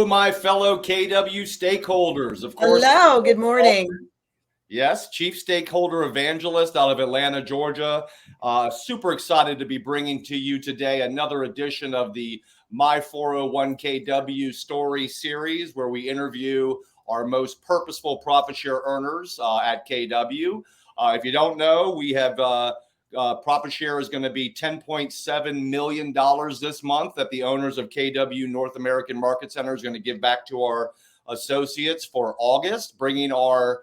Hello, my fellow KW stakeholders. Of course. Hello, good morning. Yes, Chief Stakeholder Evangelist out of Atlanta, Georgia. Super excited to be bringing to you today another edition of the My 401KW Story Series, where we interview our most purposeful profit share earners at KW. If you don't know, we have profit share is going to be $10.7 million this month that the owners of KW North American Market Center is going to give back to our associates for August, bringing our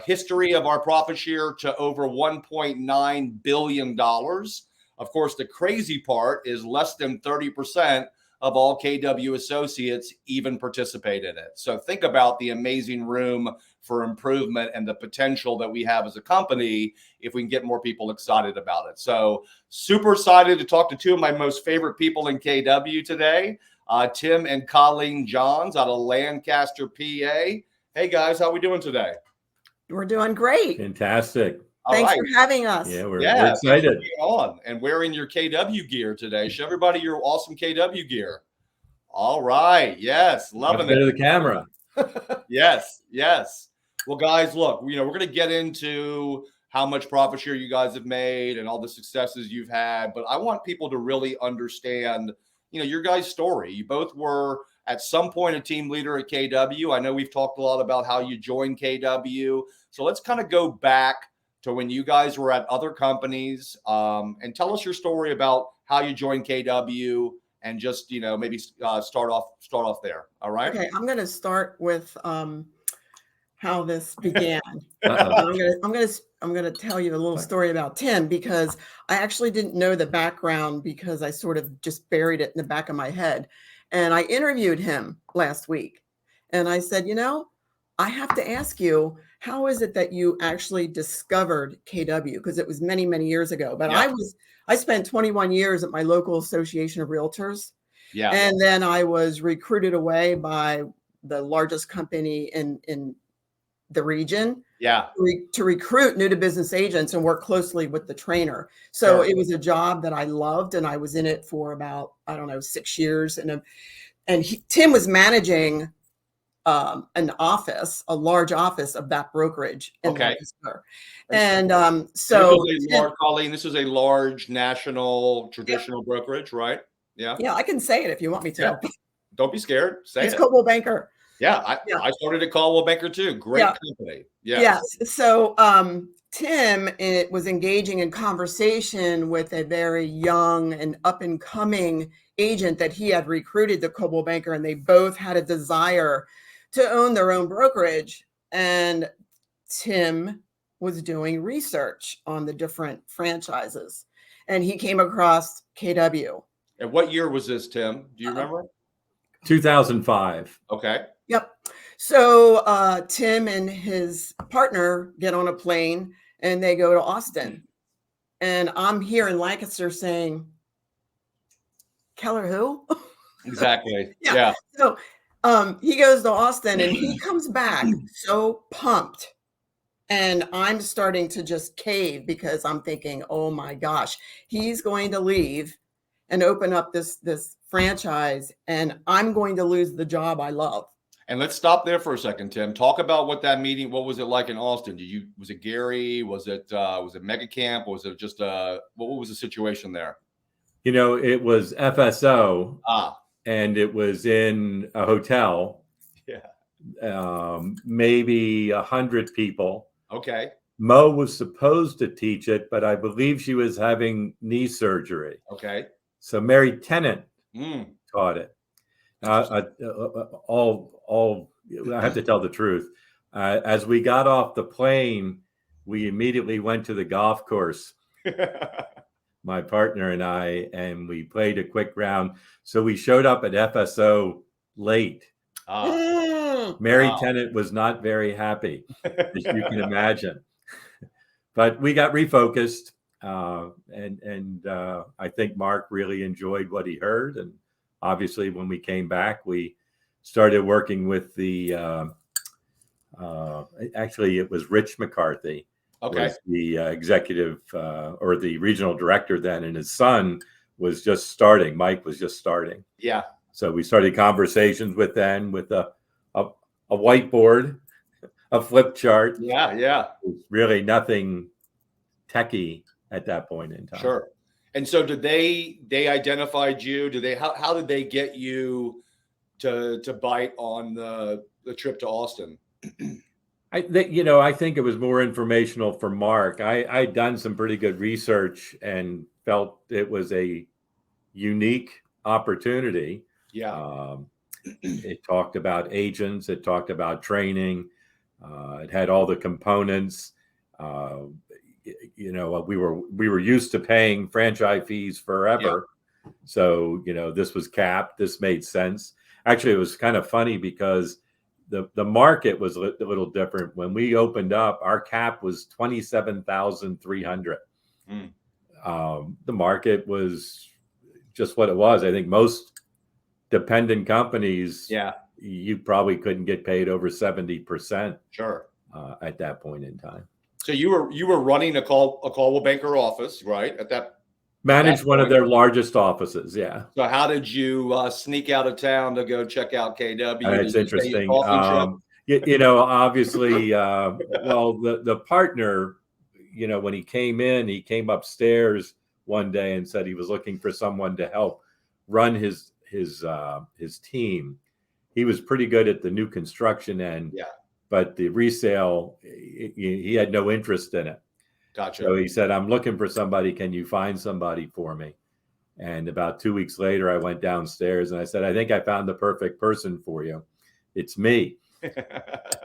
history of our profit share to over $1.9 billion. Of course, the crazy part is less than 30% of all KW associates even participate in it. So think about the amazing room for improvement and the potential that we have as a company if we can get more people excited about it. So super excited to talk to two of my most favorite people in KW today, Tim and Colleen Johns out of Lancaster, PA. Hey guys, how are we doing today? We're doing great. Fantastic. Thanks for having us. Yeah, we're excited. On and wearing your KW gear today. Show everybody your awesome KW gear. All right. Yes. Loving it. To the camera. Yes. Well, guys, look, we're going to get into how much profit share you guys have made and all the successes you've had. But I want people to really understand, your guys' story. You both were at some point a team leader at KW. I know we've talked a lot about how you joined KW. So let's kind of go back to when you guys were at other companies, and tell us your story about how you joined KW, and just maybe start off there. All right. Okay, I'm going to start with how this began. I'm going to tell you a little story about Tim, because I actually didn't know the background, because I sort of just buried it in the back of my head. And I interviewed him last week, and I said, I have to ask you, how is it that you actually discovered KW? Because it was many, many years ago. But yeah. I spent 21 years at my local association of realtors. Yeah. And then I was recruited away by the largest company in the region. Yeah. To recruit new to business agents and work closely with the trainer. So It was a job that I loved, and I was in it for about, 6 years. Tim was managing an office, a large office of that brokerage. Okay. And Colleen, this is a large national traditional brokerage, right? Yeah. Yeah, I can say it if you want me to. Yeah. Don't be scared. Say it's Coldwell Banker. Yeah, I started at Coldwell Banker too. Great company. Yes. So Tim was engaging in conversation with a very young and up and coming agent that he had recruited to Coldwell Banker, and they both had a desire to own their own brokerage. And Tim was doing research on the different franchises, and he came across KW. And what year was this, Tim? Do you remember? 2005. Okay. Yep. So Tim and his partner get on a plane and they go to Austin. And I'm here in Lancaster saying, Keller who? Exactly. Yeah. So he goes to Austin and he comes back so pumped. And I'm starting to just cave, because I'm thinking, oh my gosh, he's going to leave and open up this franchise, and I'm going to lose the job I love. And let's stop there for a second, Tim. Talk about what that meeting, what was it like in Austin? Was it Gary? Was it mega camp? Was it just what was the situation there? It was FSO. And it was in a hotel. Yeah. Maybe 100 people. Okay. Mo was supposed to teach it, but I believe she was having knee surgery. Okay. So Mary Tennant taught it. I have to tell the truth. As we got off the plane, we immediately went to the golf course, my partner and I, and we played a quick round. So we showed up at FSO late. Mary Tennant was not very happy, as you can imagine. But we got refocused, and I think Mark really enjoyed what he heard. And obviously, when we came back, we started working with the. Actually, it was Rich McCarthy, was the executive or the regional director then, and his son was just starting. Mike was just starting. Yeah. So we started conversations with them with a whiteboard, a flip chart. Yeah. Really nothing techie at that point in time. Sure. And so did they identified you? How did they get you to bite on the trip to Austin? I think it was more informational for Mark. I'd done some pretty good research and felt it was a unique opportunity. Yeah. It talked about agents. It talked about training. It had all the components. We were used to paying franchise fees forever. Yeah. So, this was capped. This made sense. Actually, it was kind of funny because the market was a little different. When we opened up, our cap was $27,300. The market was just what it was. I think most dependent companies, you probably couldn't get paid over 70%. Sure. At that point in time. So you were running a Coldwell Banker office, right? Managed one of their largest offices, yeah. So how did you sneak out of town to go check out KW? It's interesting. Obviously, the partner, when he came in, he came upstairs one day and said he was looking for someone to help run his team. He was pretty good at the new construction end, but the resale, he had no interest in it. Gotcha. So he said, "I'm looking for somebody. Can you find somebody for me?" And about 2 weeks later, I went downstairs and I said, "I think I found the perfect person for you. It's me."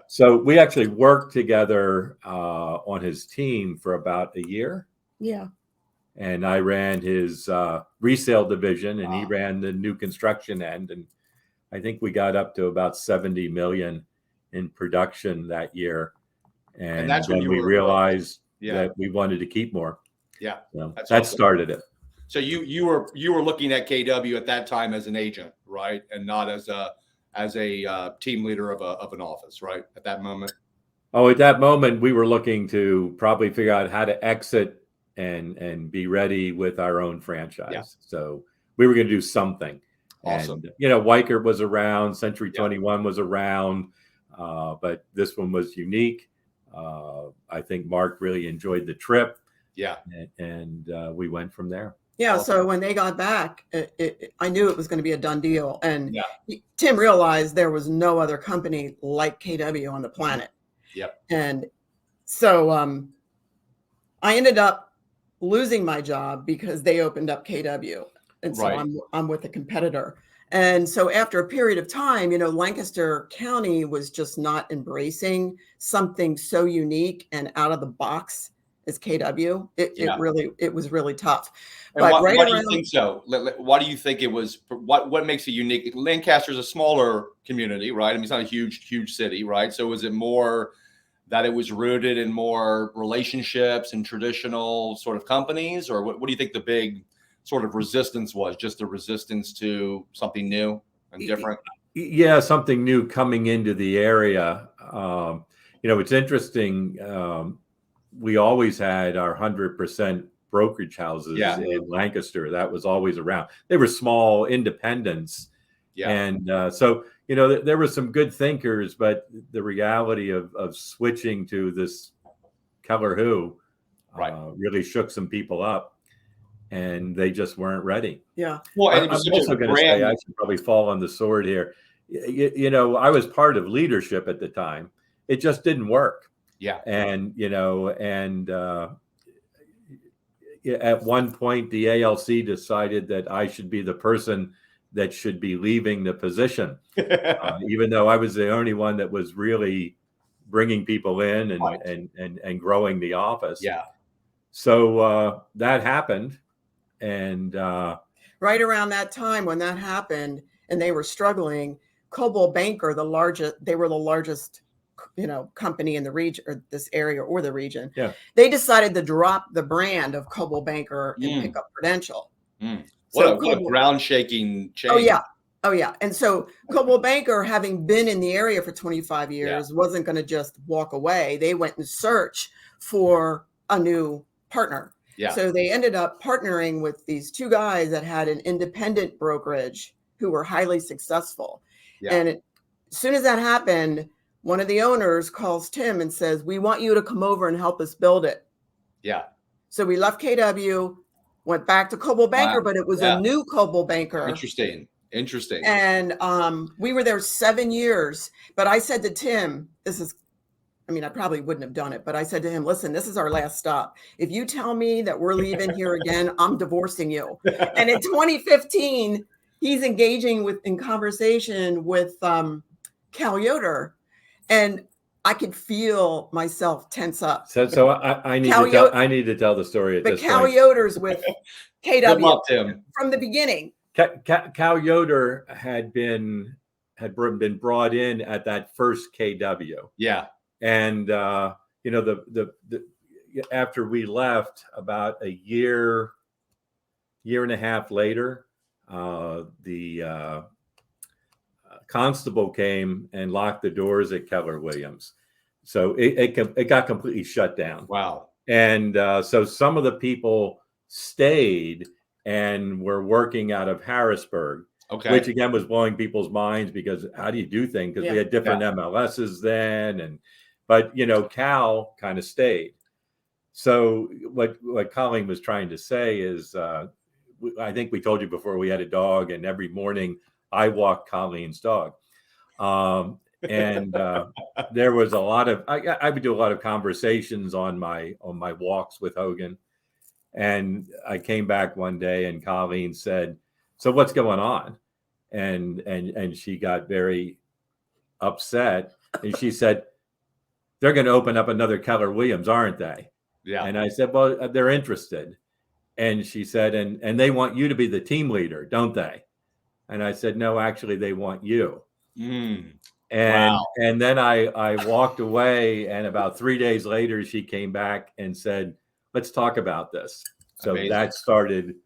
So we actually worked together on his team for about a year. Yeah. And I ran his resale division and he ran the new construction end. And I think we got up to about 70 million in production that year. And that's when we realized that we wanted to keep more. Yeah. So that started it. So you were looking at KW at that time as an agent, right? And not as a team leader of an office, right? At that moment. Oh, at that moment, we were looking to probably figure out how to exit and be ready with our own franchise. Yeah. So we were going to do something. Awesome. And, Weichert was around, Century 21 was around, but this one was unique. I think Mark really enjoyed the trip. Yeah. And we went from there. Yeah. Awesome. So when they got back, I knew it was going to be a done deal. And Tim realized there was no other company like KW on the planet. Yep. And so I ended up losing my job because they opened up KW. And so I'm with a competitor. And so after a period of time, Lancaster County was just not embracing something so unique and out of the box as KW. It was really tough. And but why do you think so? Why do you think it was? What makes it unique? Lancaster's a smaller community, right? I mean, it's not a huge city, right? So was it more that it was rooted in more relationships and traditional sort of companies, or what do you think the big sort of resistance was? Just a resistance to something new and different? Yeah, something new coming into the area. It's interesting. We always had our 100% brokerage houses in Lancaster. That was always around. They were small independents. Yeah. And so, there were some good thinkers, but the reality of switching to this Keller really shook some people up. And they just weren't ready. Yeah. Well, I'm also going to say I should probably fall on the sword here. I was part of leadership at the time. It just didn't work. Yeah. And at one point, the ALC decided that I should be the person that should be leaving the position, even though I was the only one that was really bringing people in and growing the office. Yeah. So that happened. And right around that time when that happened and they were struggling, Coldwell Banker, they were the largest, company in the region or this area or the region. Yeah. They decided to drop the brand of Coldwell Banker and pick up Prudential. What a ground shaking change. Oh yeah. And so Coldwell Banker, having been in the area for 25 years, wasn't going to just walk away. They went and searched for a new partner. Yeah. So they ended up partnering with these two guys that had an independent brokerage who were highly successful. Yeah. And as soon as that happened, one of the owners calls Tim and says, we want you to come over and help us build it. Yeah. So we left KW, went back to Coldwell Banker, but it was a new Coldwell Banker. Interesting. And we were there 7 years. But I said to Tim, I probably wouldn't have done it, but I said to him, listen, this is our last stop. If you tell me that we're leaving here again, I'm divorcing you. And in 2015, he's engaging in conversation with Cal Yoder, and I could feel myself tense up. So I need to tell the story at this point. But Cal Yoder's with KW Good luck, Tim. from the beginning. Cal Yoder had been brought in at that first KW. Yeah. And after we left, about a year and a half later, the constable came and locked the doors at Keller Williams. So it got completely shut down. Wow. And so some of the people stayed and were working out of Harrisburg, which again was blowing people's minds, because how do you do things? Because we had different MLSs then. But Cal kind of stayed. So what Colleen was trying to say is, I think we told you before, we had a dog, and every morning I walked Colleen's dog. And there was a lot of, I would do a lot of conversations on my walks with Hogan. And I came back one day and Colleen said, so what's going on? And she got very upset, and she said, they're going to open up another Keller Williams, aren't they? Yeah. And I said, well, they're interested. And she said, and they want you to be the team leader, don't they? And I said, no, actually, they want you. And then I walked away, and about 3 days later, she came back and said, let's talk about this. So Amazing. That started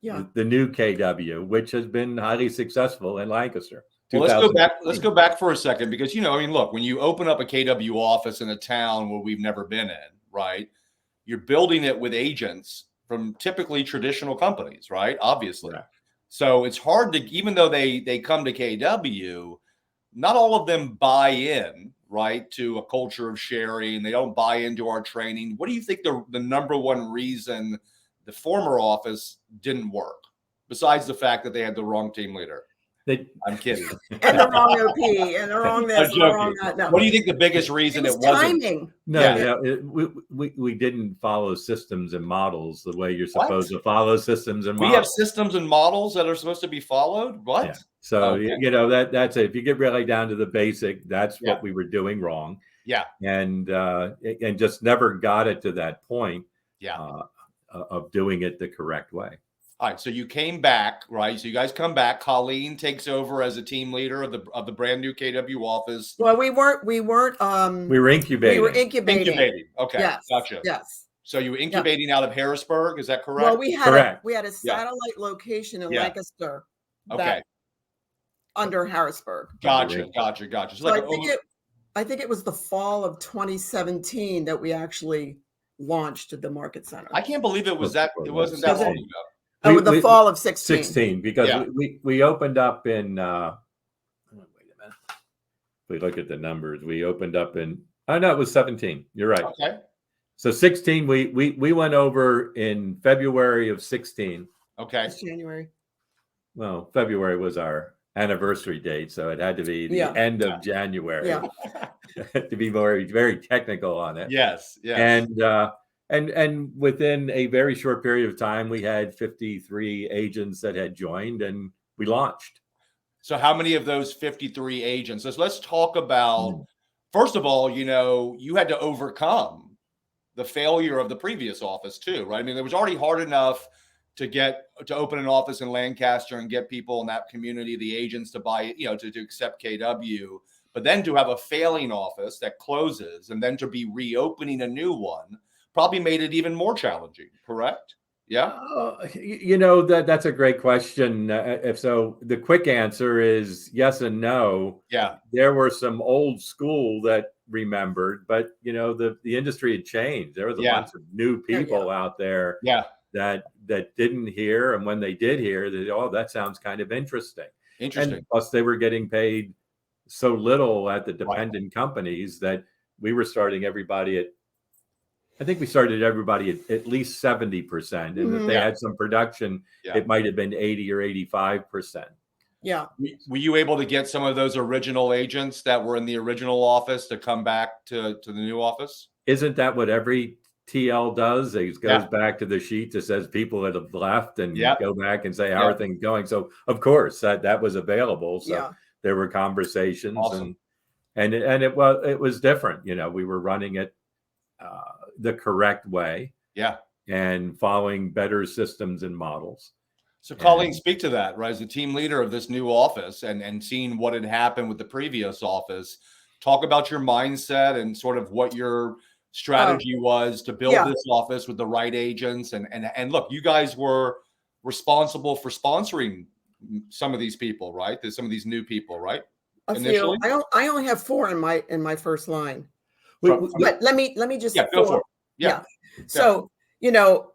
the new KW, which has been highly successful in Lancaster. Well, let's go back for a second, because, look, when you open up a KW office in a town where we've never been in, right, you're building it with agents from typically traditional companies, right? Obviously. Right. So it's hard to, even though they come to KW, not all of them buy in, right, to a culture of sharing. They don't buy into our training. What do you think the number one reason the former office didn't work, besides the fact that they had the wrong team leader? I'm kidding. And the wrong OP, and the wrong this, and the wrong that. No. What do you think the biggest reason it wasn't? Timing. We didn't follow systems and models the way you're supposed to follow systems and models. We have systems and models that are supposed to be followed? What? Yeah. So, that's it. If you get really down to the basic, that's what we were doing wrong. Yeah. And just never got it to that point of doing it the correct way. All right, so you came back, right? So you guys come back. Colleen takes over as a team leader of the brand new KW office. Well, we were incubating. Okay, yes. Gotcha. Yes. So you were incubating out of Harrisburg, is that correct? Well, we had a satellite location in Lancaster. Okay. Under Harrisburg. Gotcha. So I think it was the fall of 2017 that we actually launched the Market Center. I can't believe it was that. It wasn't that long ago. The fall of 16. 16, because we opened up in, wait a minute. If we look at the numbers, we opened up in, it was 17. You're right. Okay. So 16, we went over in February of 16. Okay. It's January. Well, February was our anniversary date, so it had to be the end of January. Yeah. To be very technical on it. Yes. And within a very short period of time, we had 53 agents that had joined, and we launched. So how many of those 53 agents? Let's talk about, first of all, you had to overcome the failure of the previous office too, right? I mean, it was already hard enough to open an office in Lancaster and get people in that community, the agents, to buy, to accept KW, but then to have a failing office that closes and then to be reopening a new one probably made it even more challenging, correct? Yeah. That's a great question. If so, the quick answer is yes and no. Yeah. There were some old school that remembered, but the industry had changed. There was a bunch of new people out there. Yeah. That didn't hear, and when they did hear, that sounds kind of interesting. Interesting. And plus they were getting paid so little at the dependent companies that we were starting everybody I think we started everybody at least 70%. And if they had some production, it might have been 80 or 85%. Yeah. Were you able to get some of those original agents that were in the original office to come back to the new office? Isn't that what every TL does? It goes back to the sheet that says people that have left and go back and say, how are things going? So of course that was available. So there were conversations. Awesome. and it was different. You know, we were running it the correct way. Yeah. And following better systems and models. So Colleen, speak to that, right? As the team leader of this new office and seeing what had happened with the previous office, talk about your mindset and sort of what your strategy was to build this office with the right agents. And look, you guys were responsible for sponsoring some of these people, right? There's some of these new people, right? Initially? I only have 4 in my first line. But let me just go for it. Yeah. So, you know,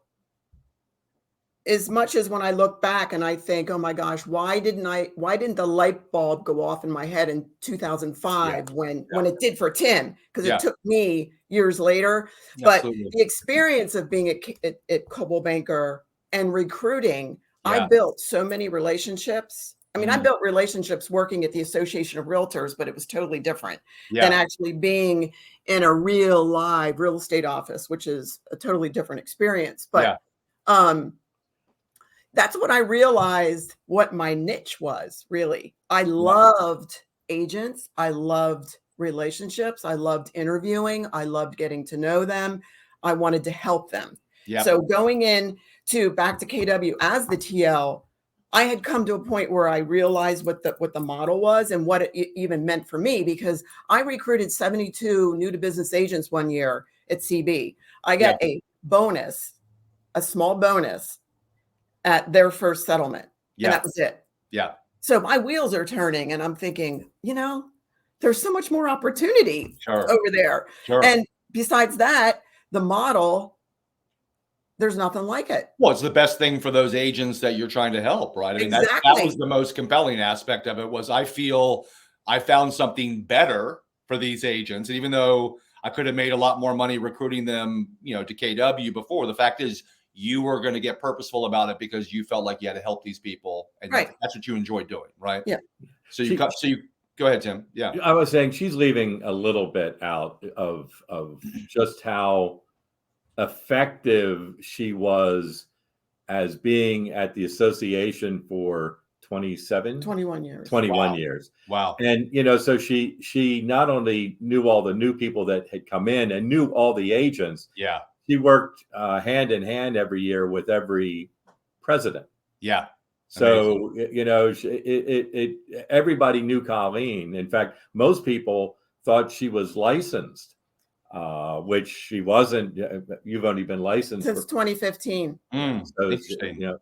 as much as when I look back and I think, oh my gosh, why didn't the light bulb go off in my head in 2005 when it did for Tim? Because it took me years later. Absolutely. But the experience of being at Coldwell Banker and recruiting, I built so many relationships. I mean, I built relationships working at the Association of Realtors, but it was totally different than actually being in a real live real estate office, which is a totally different experience. But that's what I realized what my niche was, really. I loved agents. I loved relationships. I loved interviewing. I loved getting to know them. I wanted to help them. So going back to KW as the TL, I had come to a point where I realized what the model was and what it even meant for me, because I recruited 72 new to business agents one year at CB. I got a bonus, a small bonus at their first settlement. And that was it. Yeah. So my wheels are turning and I'm thinking, you know, there's so much more opportunity over there. And besides that, the model, there's nothing like it. Well, it's the best thing for those agents that you're trying to help, right? I mean, that was the most compelling aspect of it, was I feel I found something better for these agents. And even though I could have made a lot more money recruiting them, you know, to KW before, the fact is you were going to get purposeful about it because you felt like you had to help these people. And that's what you enjoy doing, right? Yeah. So you go ahead, Tim. Yeah. I was saying she's leaving a little bit out of just how effective she was as being at the association for 21 years. Wow. And, you know, so she not only knew all the new people that had come in and knew all the agents. Yeah. She worked hand in hand every year with every president. Yeah. So, you know, everybody knew Colleen. In fact, most people thought she was licensed, which she wasn't. You've only been licensed since 2015. So, you know,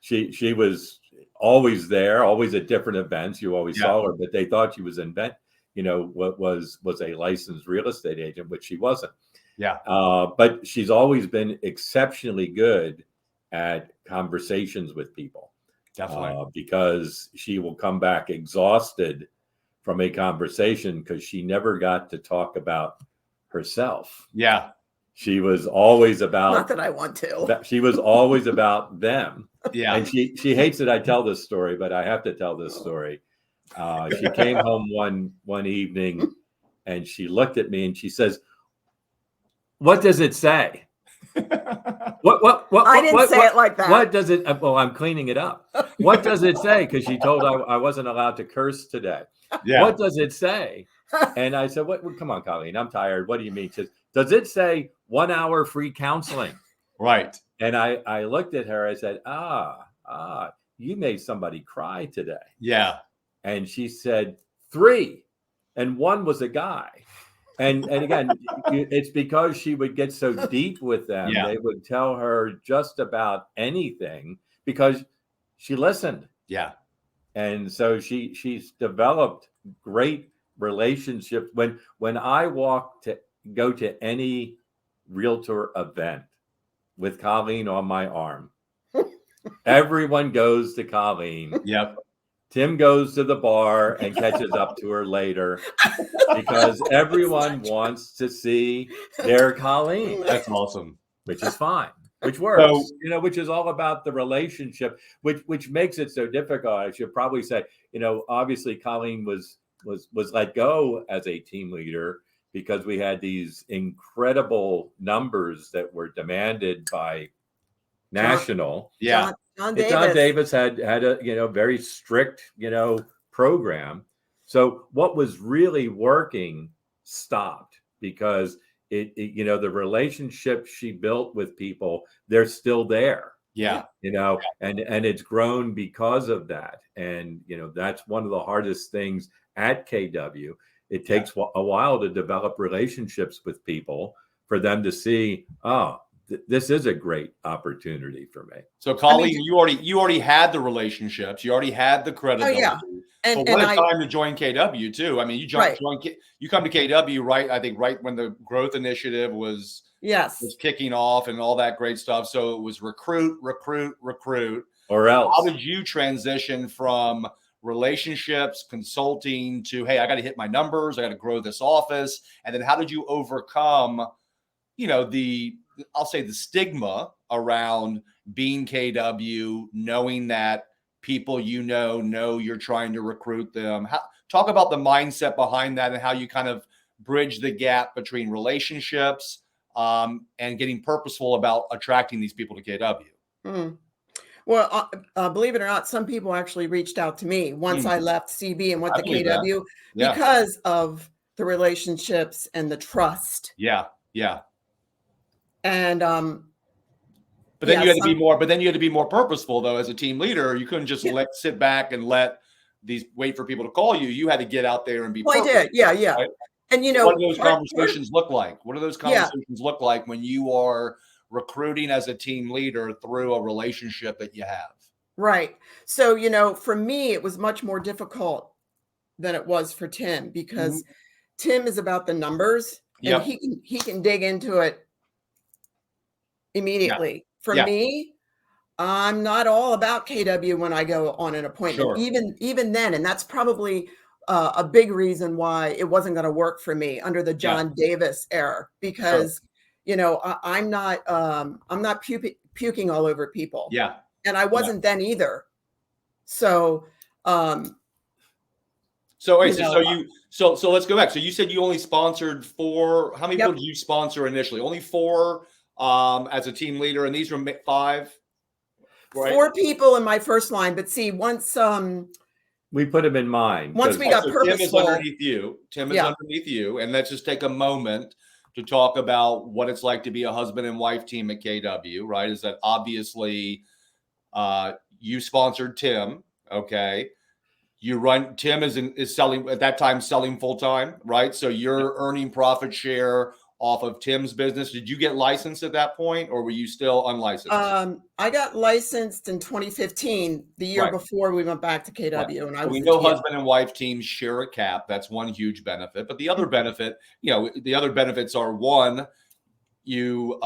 she was always there, always at different events. You always saw her, but they thought she was was a licensed real estate agent, which she wasn't. Yeah. But she's always been exceptionally good at conversations with people. Definitely. Because she will come back exhausted from a conversation because she never got to talk about herself. Yeah. She was always about, not that I want to. She was always about them. Yeah. And she hates that I tell this story, but I have to tell this story. She came home one evening and she looked at me and she says, "What does it say?" What? I didn't say it like that. What does it? Well, I'm cleaning it up. What does it say? Because she told I wasn't allowed to curse today. Yeah. What does it say? And I said, "What? Come on, Colleen. I'm tired. What do you mean? She says, does it say 1 hour free counseling?" Right. And I looked at her. I said, you made somebody cry today. Yeah. And she said 3, and 1 was a guy. And again, it's because she would get so deep with them. Yeah. They would tell her just about anything because she listened. Yeah. And so she's developed great relationships. When I go to any realtor event with Colleen on my arm, everyone goes to Colleen. Yep. Tim goes to the bar and catches up to her later because everyone wants to see their Colleen. That's awesome. Which is fine, which works, which is all about the relationship, which makes it so difficult. I should probably say, obviously Colleen was let go as a team leader because we had these incredible numbers that were demanded by national. John Davis. John Davis had a very strict program. So what was really working stopped because the relationships she built with people, they're still there. Yeah. And it's grown because of that. And that's one of the hardest things at KW. It takes a while to develop relationships with people for them to see, this is a great opportunity for me. So, Colleen, you already had the relationships, you already had the credibility. Oh, yeah. And what a time to join KW too. I mean, you come to KW right when the growth initiative was kicking off and all that great stuff. So it was recruit, or else. How did you transition from relationships, consulting to, hey, I got to hit my numbers, I got to grow this office, and then how did you overcome, I'll say the stigma around being KW, knowing that people know you're trying to recruit them? Talk about the mindset behind that and how you kind of bridge the gap between relationships and getting purposeful about attracting these people to KW. Mm. Well, believe it or not, some people actually reached out to me once I left CB and went to KW because of the relationships and the trust. Yeah. And but then you had to be more. But then you had to be more purposeful, though, as a team leader. You couldn't just sit back and wait for people to call you. You had to get out there and be. Well, I did, yeah. Right? And what do those conversations look like? What do those conversations look like when you are recruiting as a team leader through a relationship that you have? Right. So for me, it was much more difficult than it was for Tim because Tim is about the numbers and he can dig into it immediately. Yeah. For me, I'm not all about KW when I go on an appointment, even then. And that's probably a big reason why it wasn't going to work for me under the John Davis era, because, I'm not puking all over people. Yeah. And I wasn't then either. So, so let's go back. So you said you only sponsored 4. How many people did you sponsor initially? Only 4 as a team leader, and these were 5. Right? 4 people in my first line, but see, once we put them in mind. Once we got purposeful. Tim is underneath you. Underneath you, and let's just take a moment to talk about what it's like to be a husband and wife team at KW. Right? Is that obviously you sponsored Tim? Okay. Tim is selling at that time, selling full time, right? So you're earning profit share off of Tim's business. Did you get licensed at that point, or were you still unlicensed? I got licensed in 2015, the year before we went back to KW. And we know husband and wife teams share a cap. That's one huge benefit. But the other benefit, the other benefits are, one, you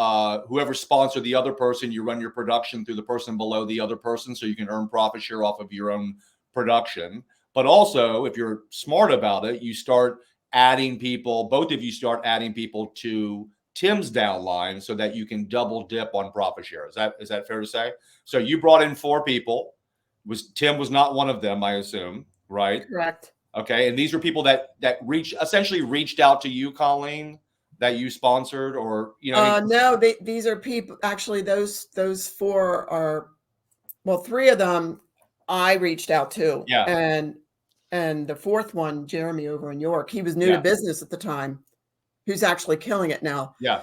whoever sponsored the other person, you run your production through the person below the other person, so you can earn profit share off of your own production. But also, if you're smart about it, you start adding people, both of you start adding people to Tim's downline so that you can double dip on profit share. Is that fair to say? So you brought in 4 people. Tim was not one of them, I assume, right? Correct. Okay. And these are people that essentially reached out to you, Colleen, that you sponsored, or no, these are people. Actually, those 4 are, 3 of them I reached out to. Yeah. And the 4th one, Jeremy over in York, he was new to business at the time, who's actually killing it now. Yeah.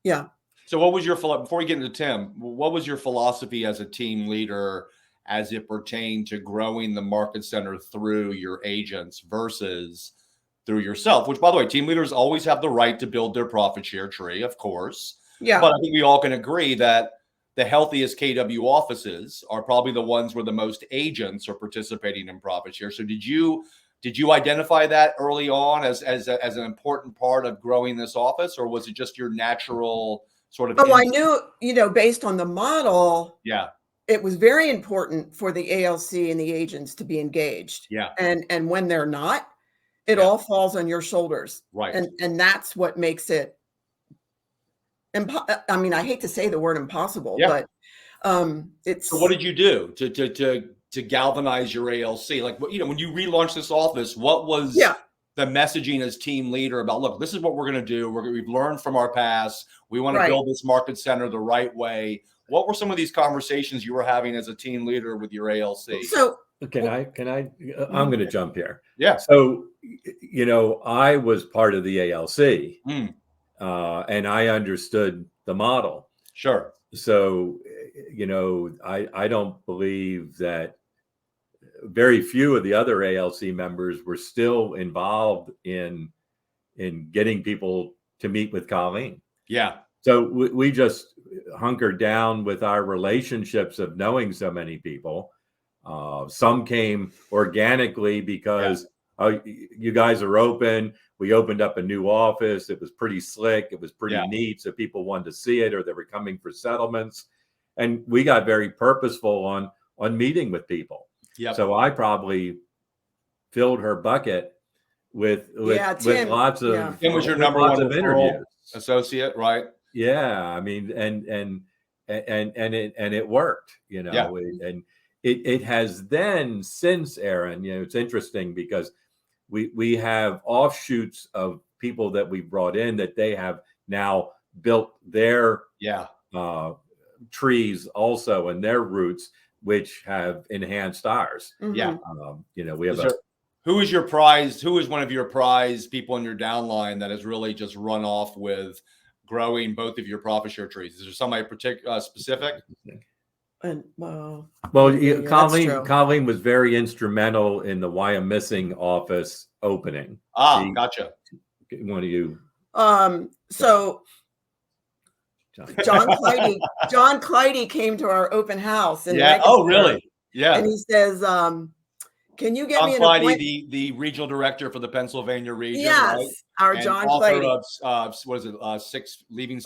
Yeah. So what was before we get into Tim, what was your philosophy as a team leader as it pertained to growing the market center through your agents versus through yourself? Which, by the way, team leaders always have the right to build their profit share tree, of course. Yeah. But I think we all can agree that the healthiest KW offices are probably the ones where the most agents are participating in profit share. So did you identify that early on as an important part of growing this office, or was it just your natural sort of? I knew, based on the model. Yeah. it was very important for the ALC and the agents to be engaged. Yeah. And when they're not, it Yeah. all falls on your shoulders. Right. And that's what makes it I mean, I hate to say the word impossible, Yeah. but it's So what did you do to galvanize your ALC? Like, you know, when you relaunched this office, what was the messaging as team leader about, look, this is what we're going to do. We've learned from our past. We want to build this market center the right way. What were some of these conversations you were having as a team leader with your ALC? So can I, I'm going to jump here. Yeah. So, you know, I was part of the ALC and I understood the model. Sure. So, you know, I don't believe that very few of the other ALC members were still involved in getting people to meet with Colleen. Yeah. So we just hunkered down with our relationships of knowing so many people. Some came organically because you guys are open. We opened up a new office. It was pretty slick. It was pretty neat. So people wanted to see it, or they were coming for settlements. And we got very purposeful on meeting with people. Yep. So I probably filled her bucket with Tim, lots of Tim was your number one interviews. Associate, right? Yeah, I mean, and it worked, you know, and it has then since, Aaron, you know, it's interesting because we have offshoots of people that we brought in that they have now built their trees also and their roots, which have enhanced ours. Yeah. You know, we have who is your prize? Who is one of your prize people in your downline that has really just run off with growing both of your profit share trees? Is there somebody particular specific? And Colleen was very instrumental in the Why I'm Missing office opening. Gotcha. One of you. So John Clyde came to our open house. Oh, really? Yeah. And he says, can you get me an Clyde, appointment? the regional director for the Pennsylvania region. Yes, right? our and John author Clyde. Of what is it? Leaving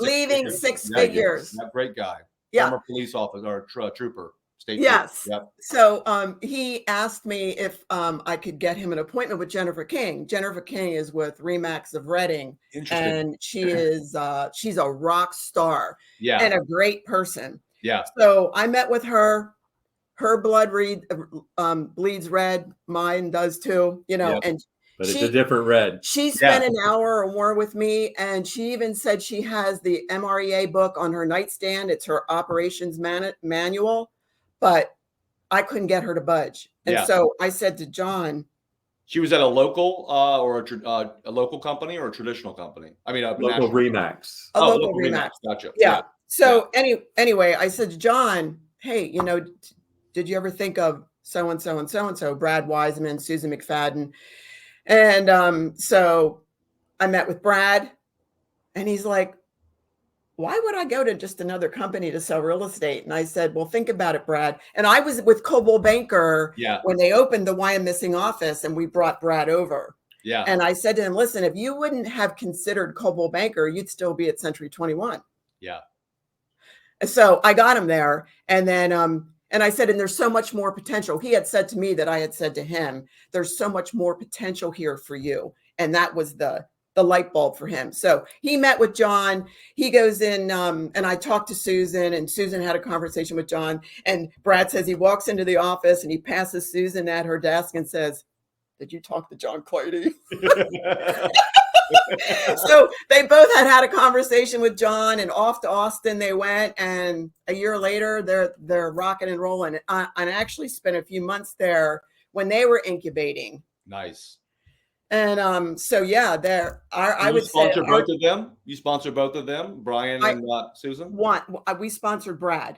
Six Figures. That great guy. Yeah. Former police officer or trooper. State yes. Trooper. Yep. So he asked me if I could get him an appointment with Jennifer King. Jennifer King is with Remax of Reading. Interesting. And she is she's a rock star and a great person. Yeah. So I met with her. Her blood bleeds red. Mine does too, you know, but it's a different red. She spent an hour or more with me, and she even said she has the MREA book on her nightstand. It's her operations manual, but I couldn't get her to budge. And so I said to John. She was at a local or a local company or a traditional company? I mean, a local Remax. A local Remax. Gotcha. Yeah. So anyway, I said to John, hey, you know, did you ever think of so-and-so and so-and-so, Brad Wiseman, Susan McFadden? And so I met with Brad, and he's like, why would I go to just another company to sell real estate? And I said, well, think about it, Brad. And I was with Coldwell Banker when they opened the Why I'm Missing office, and we brought Brad over. Yeah. And I said to him, listen, if you wouldn't have considered Coldwell Banker, you'd still be at Century 21. Yeah. So I got him there. And then, and I said, and there's so much more potential. He had said to me that I had said to him, there's so much more potential here for you. And that was the light bulb for him. So he met with John. He goes in and I talked to Susan, and Susan had a conversation with John. And Brad says he walks into the office and he passes Susan at her desk and says, did you talk to John Clyde? So they both had a conversation with John, and off to Austin they went. And a year later, they're rocking and rolling. I actually spent a few months there when they were incubating. Nice. And so I would sponsor both of them. You sponsor both of them, Brian and Susan. We sponsored Brad,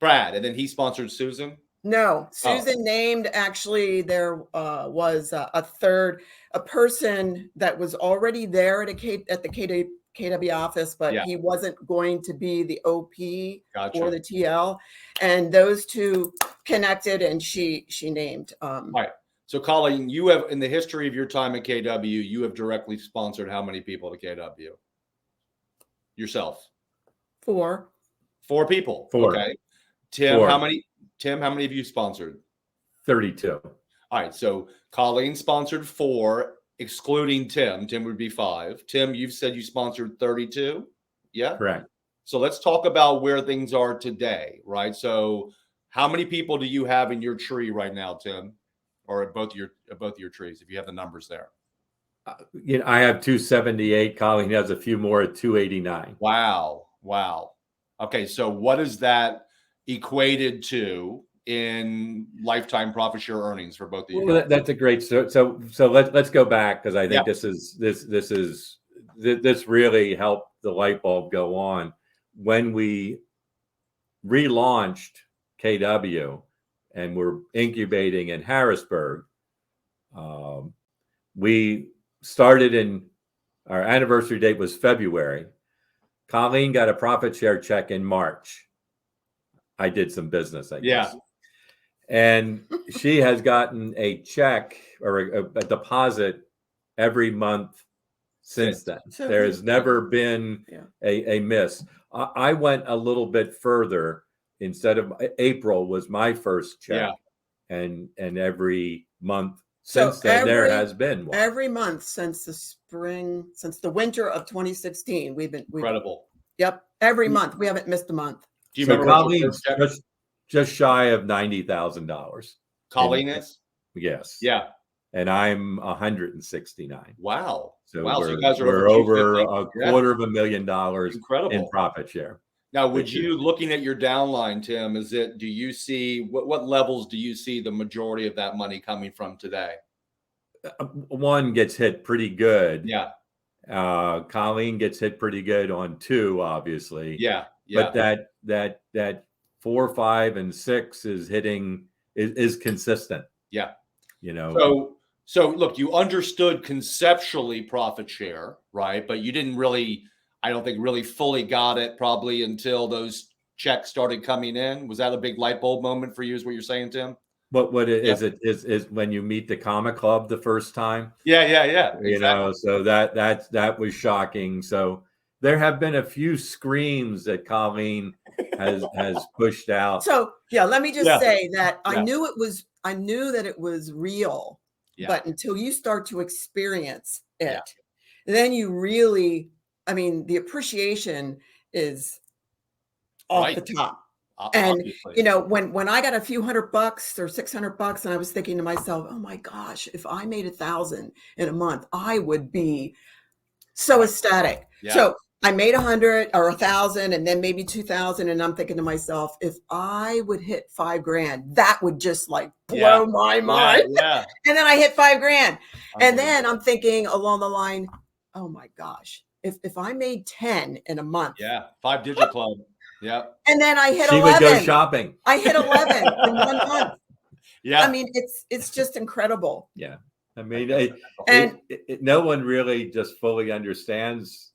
and then he sponsored Susan. No, Susan named, actually there was a person that was already there at the KW office, but he wasn't going to be the OP or the TL, and those two connected, and she named. All right. So, Colleen, you have, in the history of your time at KW, you have directly sponsored how many people to KW? Yourself? 4. 4 people. 4. Okay. Tim, 4. how many? Tim, how many of you sponsored? 32. All right. So Colleen sponsored 4, excluding Tim. Tim would be 5. Tim, you've said you sponsored 32. Yeah. Correct. So let's talk about where things are today, right? So how many people do you have in your tree right now, Tim? Or at both of your trees, if you have the numbers there. I have 278. Colleen has a few more at 289. Wow. Okay, so what is that equated to in lifetime profit share earnings for both of you? Well, that's a great. So let's go back, because I think this really helped the light bulb go on when we relaunched KW and we're incubating in Harrisburg. We started in, our anniversary date was February. Colleen got a profit share check in March. I did some business, I guess. Yeah. And she has gotten a check or a deposit every month since then. So there has never been a miss. I went a little bit further. Instead of April was my first check, and every month since then there has been one. Every month since the winter of 2016, we've been incredible. Yep, every month we haven't missed a month. Do you remember Colleen's just shy of $90,000? Colleen is? Yes. Yeah. And I'm 169. Wow. So you guys are we're over $250,000 incredible in profit share. Now, would you, looking at your downline, Tim, do you see what levels do you see the majority of that money coming from today? One gets hit pretty good. Yeah. Colleen gets hit pretty good on 2, obviously. Yeah. But that 4, 5, and 6 is hitting is consistent. Yeah. So look, you understood conceptually profit share, right? But you didn't really, I don't think, really fully got it probably until those checks started coming in. Was that a big light bulb moment for you, is what you're saying, Tim? What is it is when you meet the Comic Club the first time? Yeah. Exactly. So that was shocking. So there have been a few screams that Colleen has pushed out. So let me just say that I knew that it was real, but until you start to experience it, then you really, the appreciation is off the top. And when I got a few $100 or $600, and I was thinking to myself, oh my gosh, if I made 1,000 in a month, I would be so ecstatic. Yeah. So I made 100 or 1,000 and then maybe 2,000. And I'm thinking to myself, if I would hit $5,000, that would just like blow my mind. Yeah. And then I hit $5,000. And then I'm thinking along the line, oh my gosh, if I made 10 in a month. 5-digit club. Yeah. And then I hit 11. She would go shopping. I hit 11 in 1 month. Yeah. It's just incredible. Yeah. No one really just fully understands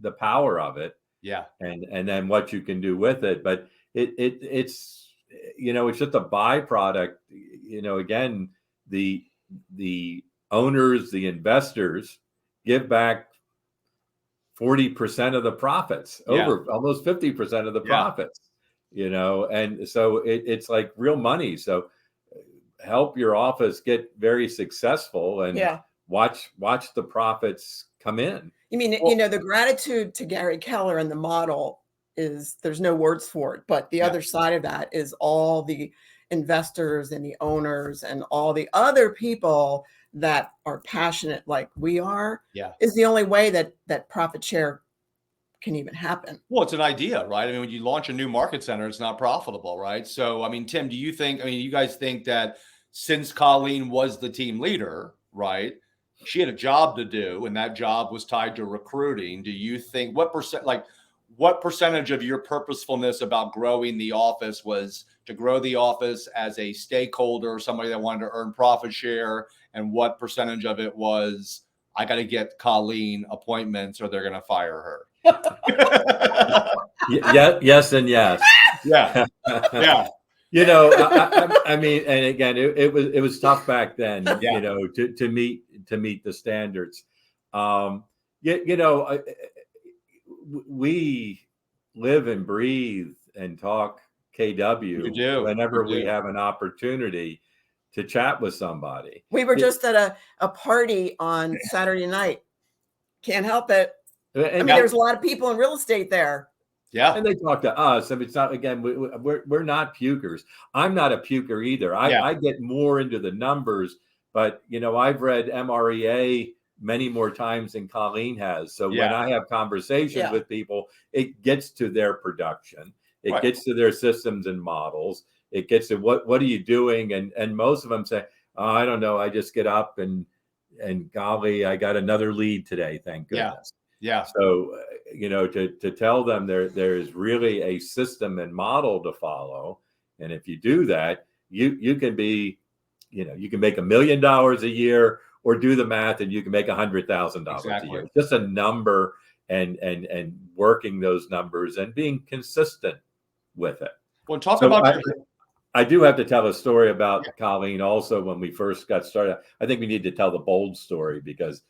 the power of it. Yeah. And then what you can do with it. But it's it's just a byproduct. Again, the owners, the investors give back 40% of the profits, over almost 50% of the profits, and so it's like real money. So help your office get very successful and watch the profits come in. You mean, the gratitude to Gary Keller and the model is, there's no words for it, but the other side of that is all the investors and the owners and all the other people that are passionate like we are, is the only way that profit share can even happen. Well, it's an idea, right? When you launch a new market center, it's not profitable, right? So, Tim, do you think, you guys think that since Colleen was the team leader, right, she had a job to do, and that job was tied to recruiting. Do you think, what percentage of your purposefulness about growing the office was to grow the office as a stakeholder, somebody that wanted to earn profit share? And what percentage of it was, I got to get Colleen appointments or they're going to fire her? Yes, and yes. Yeah. And again, it was tough back then, to meet the standards. We live and breathe and talk KW You do. whenever You we do. have an opportunity to chat with somebody. We were just at a party on Saturday night. Can't help it. I And, mean, there's a lot of people in real estate there. Yeah. and they talk to us. I mean, it's not, again, we're not pukers. I'm not a puker either. I get more into the numbers, but I've read MREA many more times than Colleen has. So when I have conversations with people, it gets to their production. It gets to their systems and models. It gets to what are you doing? And most of them say, oh, I don't know. I just get up and golly, I got another lead today. Thank goodness. Yeah. So, to tell them there's really a system and model to follow. And if you do that, you can be, you can make $1 million a year, or do the math and you can make $100,000 a year. Just a number and working those numbers and being consistent with it. Well, about I do have to tell a story about Colleen also. When we first got started, I think we need to tell the bold story, because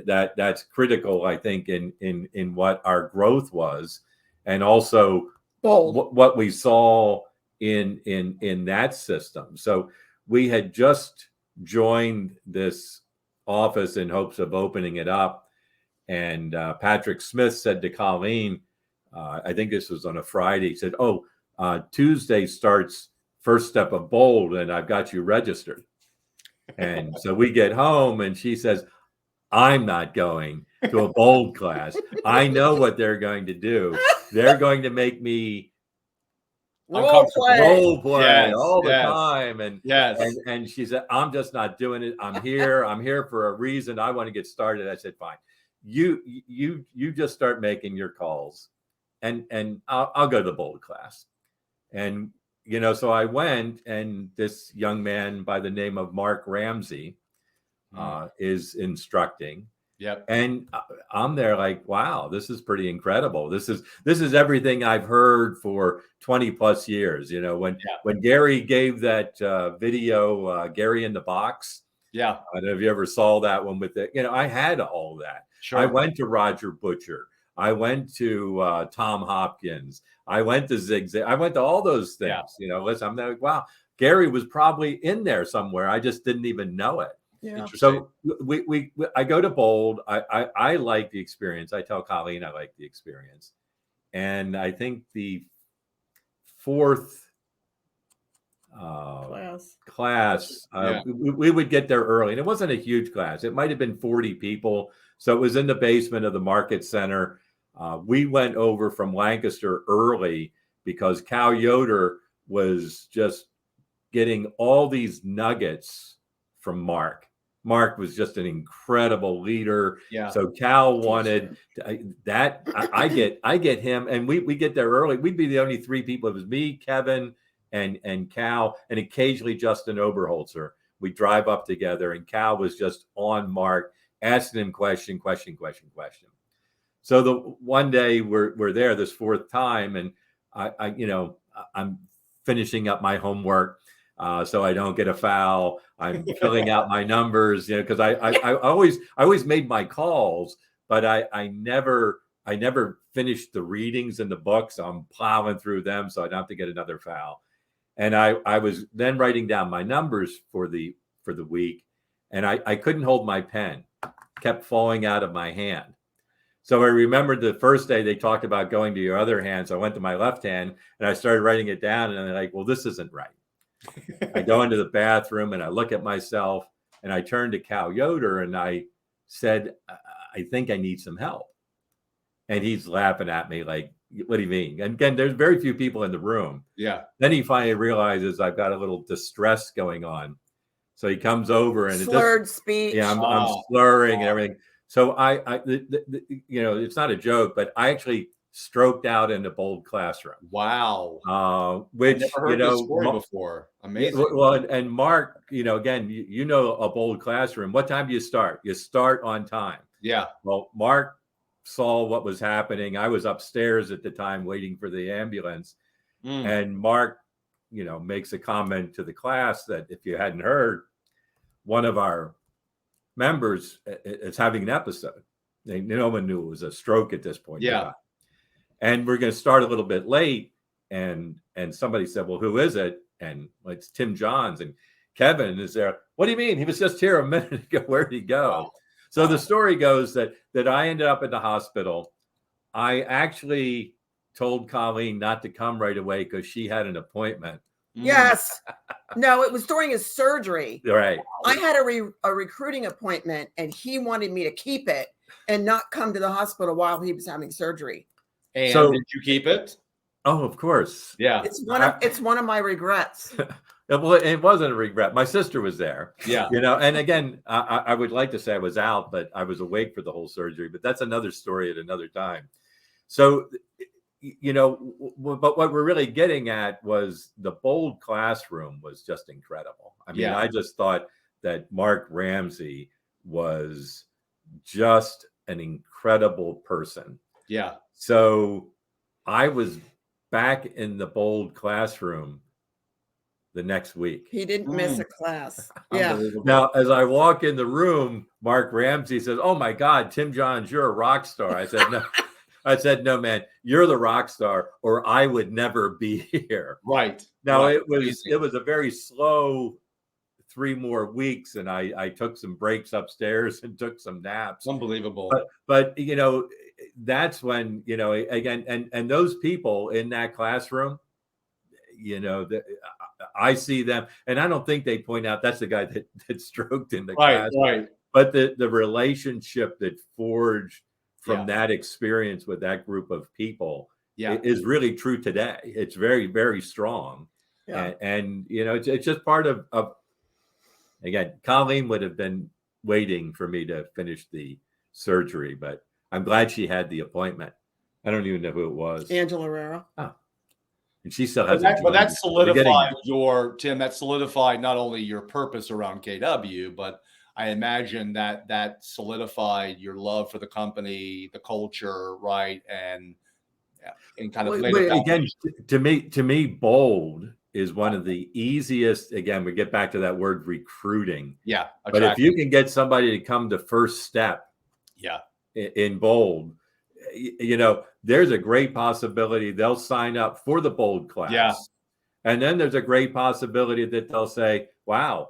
that's critical, I think, in what our growth was, and also what we saw in that system. So we had just joined this office in hopes of opening it up, and Patrick Smith said to Colleen, I think this was on a Friday, he said, Tuesday starts first step of bold, and I've got you registered. And so we get home and she says, I'm not going to a bold class. I know what they're going to do. They're going to make me role play all the time. And she said, I'm just not doing it. I'm here for a reason. I want to get started. I said, fine. You just start making your calls, and I'll go to the bold class. And so I went, and this young man by the name of Mark Ramsey is instructing. Yep. And I'm there like, wow, this is pretty incredible. This is everything I've heard for 20 plus years. When Gary gave that video, Gary in the Box. Yeah. I don't know if you ever saw that one with it. I had all that. Sure. I went to Roger Butcher. I went to Tom Hopkins. I went to Zig Zig. I went to all those things. Listen, I'm like, wow, Gary was probably in there somewhere. I just didn't even know it. Yeah. So I go to bold. I like the experience. I tell Colleen I like the experience. And I think the fourth class we would get there early, and it wasn't a huge class. It might have been 40 people. So it was in the basement of the Market Center. We went over from Lancaster early because Cal Yoder was just getting all these nuggets from Mark. Mark was just an incredible leader. Yeah. So Cal wanted that. I get him, and we get there early. We'd be the only three people. It was me, Kevin, and Cal, and occasionally Justin Oberholzer. We drive up together, and Cal was just on Mark, asking him question. So the one day we're there this fourth time, and I'm finishing up my homework. So I don't get a foul. I'm filling out my numbers, because I always made my calls, but I never finished the readings in the books. So I'm plowing through them so I don't have to get another foul. And I was then writing down my numbers for the week, and I couldn't hold my pen. Kept falling out of my hand. So I remembered the first day they talked about going to your other hand. So I went to my left hand and I started writing it down, and I'm like, well, this isn't right. I go into the bathroom and I look at myself, and I turned to Cal Yoder and I said, I think I need some help. And he's laughing at me like, what do you mean? And again, there's very few people in the room. Yeah. Then he finally realizes I've got a little distress going on. So he comes over and slurred speech. Yeah, I'm slurring and everything. So it's not a joke, but I actually stroked out in the bold classroom. Wow. Which never heard this story before. Amazing. Well, and Mark, again, a bold classroom. What time do you start? You start on time. Yeah. Well, Mark saw what was happening. I was upstairs at the time waiting for the ambulance, and Mark, makes a comment to the class that if you hadn't heard, one of our members is having an episode. No one knew it was a stroke at this point. Yeah. And we're going to start a little bit late. and somebody said, well, who is it? And it's Tim Johns, and Kevin is there. What do you mean? He was just here a minute ago. Where'd he go? Wow. So the story goes that I ended up in the hospital. I actually told Colleen not to come right away because she had an appointment. Yes. No, it was during his surgery. Right. I had a recruiting appointment, and he wanted me to keep it and not come to the hospital while he was having surgery. And So- did you keep it? Oh, of course. Yeah. It's one of my regrets. Well, it wasn't a regret. My sister was there. Yeah. And again, I would like to say I was out, but I was awake for the whole surgery. But that's another story at another time. So, but what we're really getting at was the Bold classroom was just incredible. I mean, I just thought that Mark Ramsey was just an incredible person. Yeah. So I was back in the Bold classroom the next week. He didn't miss a class. Yeah. Now, as I walk in the room, Mark Ramsey says, "Oh my God, Tim Johns, you're a rock star." I said, "No." I said, "No, man, you're the rock star, or I would never be here." Right. Now Right. it was a very slow 3 more weeks, and I took some breaks upstairs and took some naps. Unbelievable. But that's when again, and those people in that classroom, I see them, and I don't think they point out that's the guy that stroked in the class. Right. But the relationship that forged from that experience with that group of people is really true today. It's very, very strong. Yeah. And it's just part of again, Colleen would have been waiting for me to finish the surgery, but I'm glad she had the appointment. I don't even know who it was. Angela Herrera. Oh. And she still has. But that solidified that solidified not only your purpose around KW, but I imagine that solidified your love for the company, the culture, right? And kind of again, to me, Bold is one of the easiest. Again, we get back to that word recruiting. Yeah. But if you can get somebody to come to first step, in Bold, there's a great possibility they'll sign up for the Bold class. Yeah. And then there's a great possibility that they'll say, wow,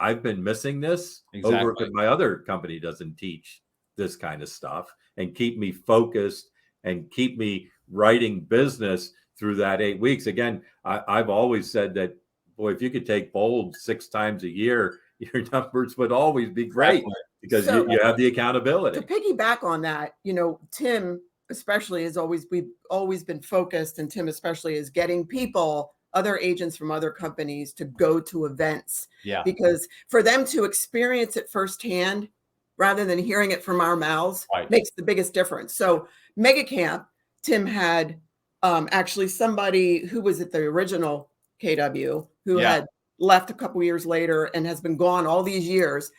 I've been missing this over because my other company doesn't teach this kind of stuff, and keep me focused and keep me writing business through that 8 weeks. Again, I've always said that, boy, if you could take Bold 6 times a year, your numbers would always be great because you have the accountability. To piggyback on that, Tim especially we've always been focused, and Tim especially is getting people, other agents from other companies, to go to events. Yeah. Because for them to experience it firsthand rather than hearing it from our mouths makes the biggest difference. So Mega Camp, Tim had actually somebody who was at the original KW who had left a couple years later and has been gone all these years,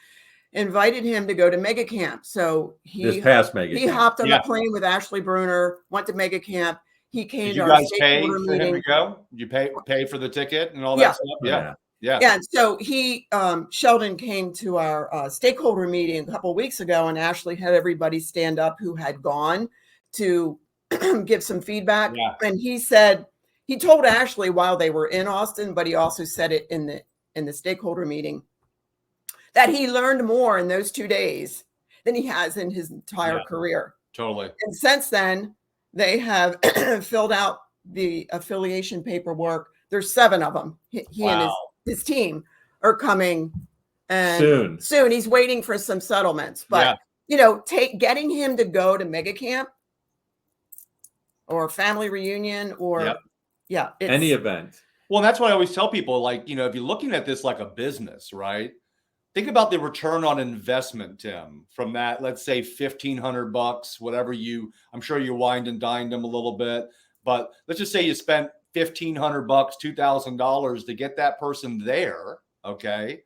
invited him to go to Mega Camp. So he hopped on a plane with Ashley Bruner, went to Mega Camp. He came to our stakeholder meeting. Him to go? Did you pay for the ticket and all that stuff? Yeah. And so Sheldon came to our stakeholder meeting a couple of weeks ago, and Ashley had everybody stand up who had gone to give some feedback. Yeah. And he told Ashley while they were in Austin, but he also said it in the stakeholder meeting, that he learned more in those 2 days than he has in his entire career. Totally. And since then, they have filled out the affiliation paperwork. There's 7 of them. He and his team are coming, and soon. He's waiting for some settlements, but getting him to go to Mega Camp or family reunion or any event. Well, that's what I always tell people. Like, if you're looking at this like a business, right? Think about the return on investment, Tim, from that, let's say $1,500, whatever I'm sure you wined and dined them a little bit, but let's just say you spent $1,500, $2,000 to get that person there. Okay.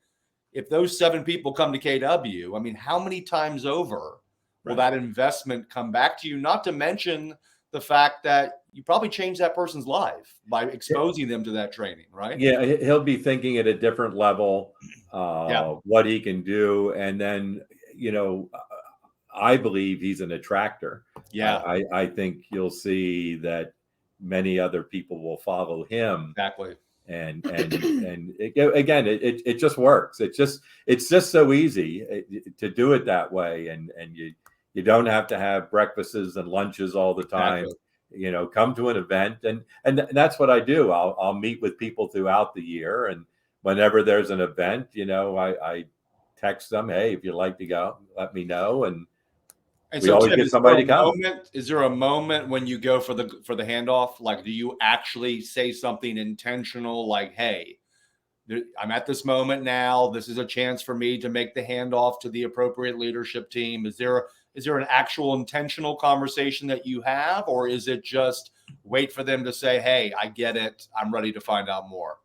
If those 7 people come to KW, I mean, how many times over will that investment come back to you? Not to mention the fact that you probably changed that person's life by exposing them to that training, right? Yeah, he'll be thinking at a different level, what he can do. And then, I believe he's an attractor. Yeah. I think you'll see that, many other people will follow him. Exactly. And again, it just works. It's just so easy to do it that way. And you don't have to have breakfasts and lunches all the time. Exactly. Come to an event, and that's what I do. I'll meet with people throughout the year, and whenever there's an event, I text them, hey, if you'd like to go, let me know. And we so always Tim, get somebody to come. Is there a moment when you go for the handoff? Like, do you actually say something intentional, like, hey, I'm at this moment now. This is a chance for me to make the handoff to the appropriate leadership team. Is there an actual intentional conversation that you have, or is it just wait for them to say, hey, I get it, I'm ready to find out more?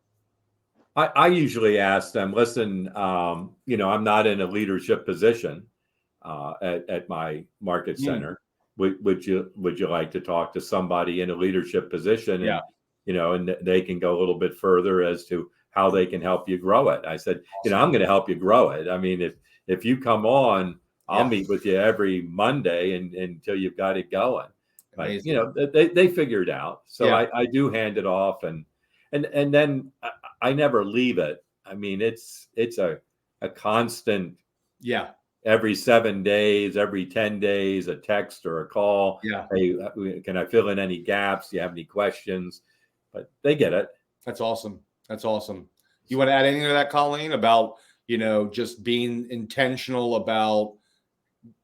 I usually ask them, listen, I'm not in a leadership position at my market center. Would you like to talk to somebody in a leadership position? And, and they can go a little bit further as to how they can help you grow it. I said, I'm going to help you grow it. I mean, if you come on, I'll meet with you every Monday until you've got it going. But, they figure it out. So I do hand it off, and then I never leave it. I mean, it's a constant. Yeah. Every 7 days, every 10 days, a text or a call. Yeah. Hey, can I fill in any gaps? Do you have any questions? But they get it. That's awesome. That's awesome. You want to add anything to that, Colleen, about, just being intentional about,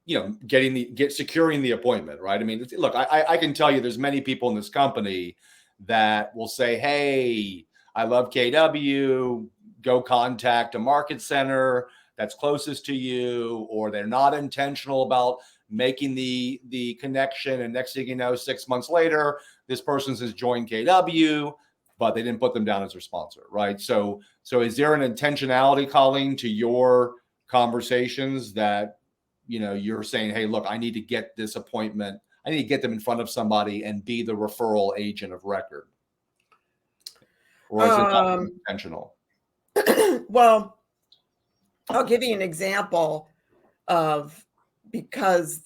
securing the appointment, right? I mean, look, I can tell you there's many people in this company that will say, hey, I love KW, go contact a market center that's closest to you, or they're not intentional about making the connection. And next thing you know, 6 months later, this person has joined KW, but they didn't put them down as their sponsor, right? So is there an intentionality, Colleen, to your conversations that, you're saying, hey, look, I need to get this appointment. I need to get them in front of somebody and be the referral agent of record? Or is it not intentional? Well, I'll give you an example because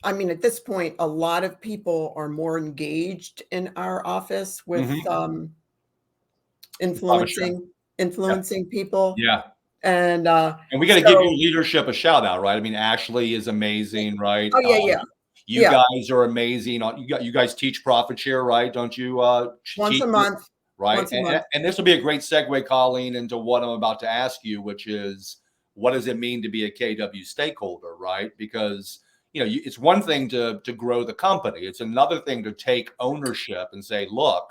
at this point, a lot of people are more engaged in our office with influencing people. Yeah. And we got to give your leadership a shout out, right? I mean, Ashley is amazing, right? Oh yeah. You guys are amazing. You guys teach profit share, right? Don't you? Once a month. Right. And this will be a great segue, Colleen, into what I'm about to ask you, which is, what does it mean to be a KW stakeholder, right? Because, it's one thing to grow the company. It's another thing to take ownership and say, look,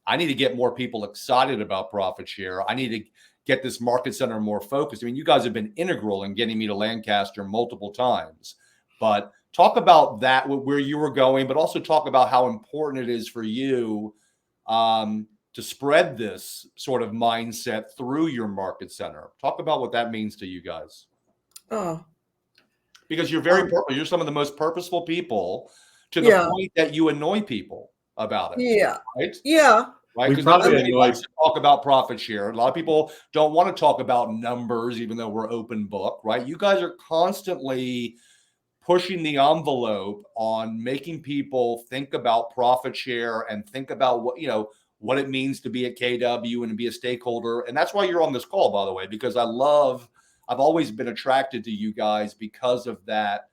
I need to get more people excited about profit share. I need to get this market center more focused. I mean, you guys have been integral in getting me to Lancaster multiple times, but talk about that, where you were going, but also talk about how important it is for you to spread this sort of mindset through your market center. Talk about what that means to you guys. Oh, because you're you're some of the most purposeful people, to the point that you annoy people about it. Yeah. Right. Yeah. Right. Because nobody likes to talk about profit share. A lot of people don't want to talk about numbers, even though we're open book, right? You guys are constantly pushing the envelope on making people think about profit share and think about what it means to be a KW and to be a stakeholder. And that's why you're on this call, by the way, because I've always been attracted to you guys because of that,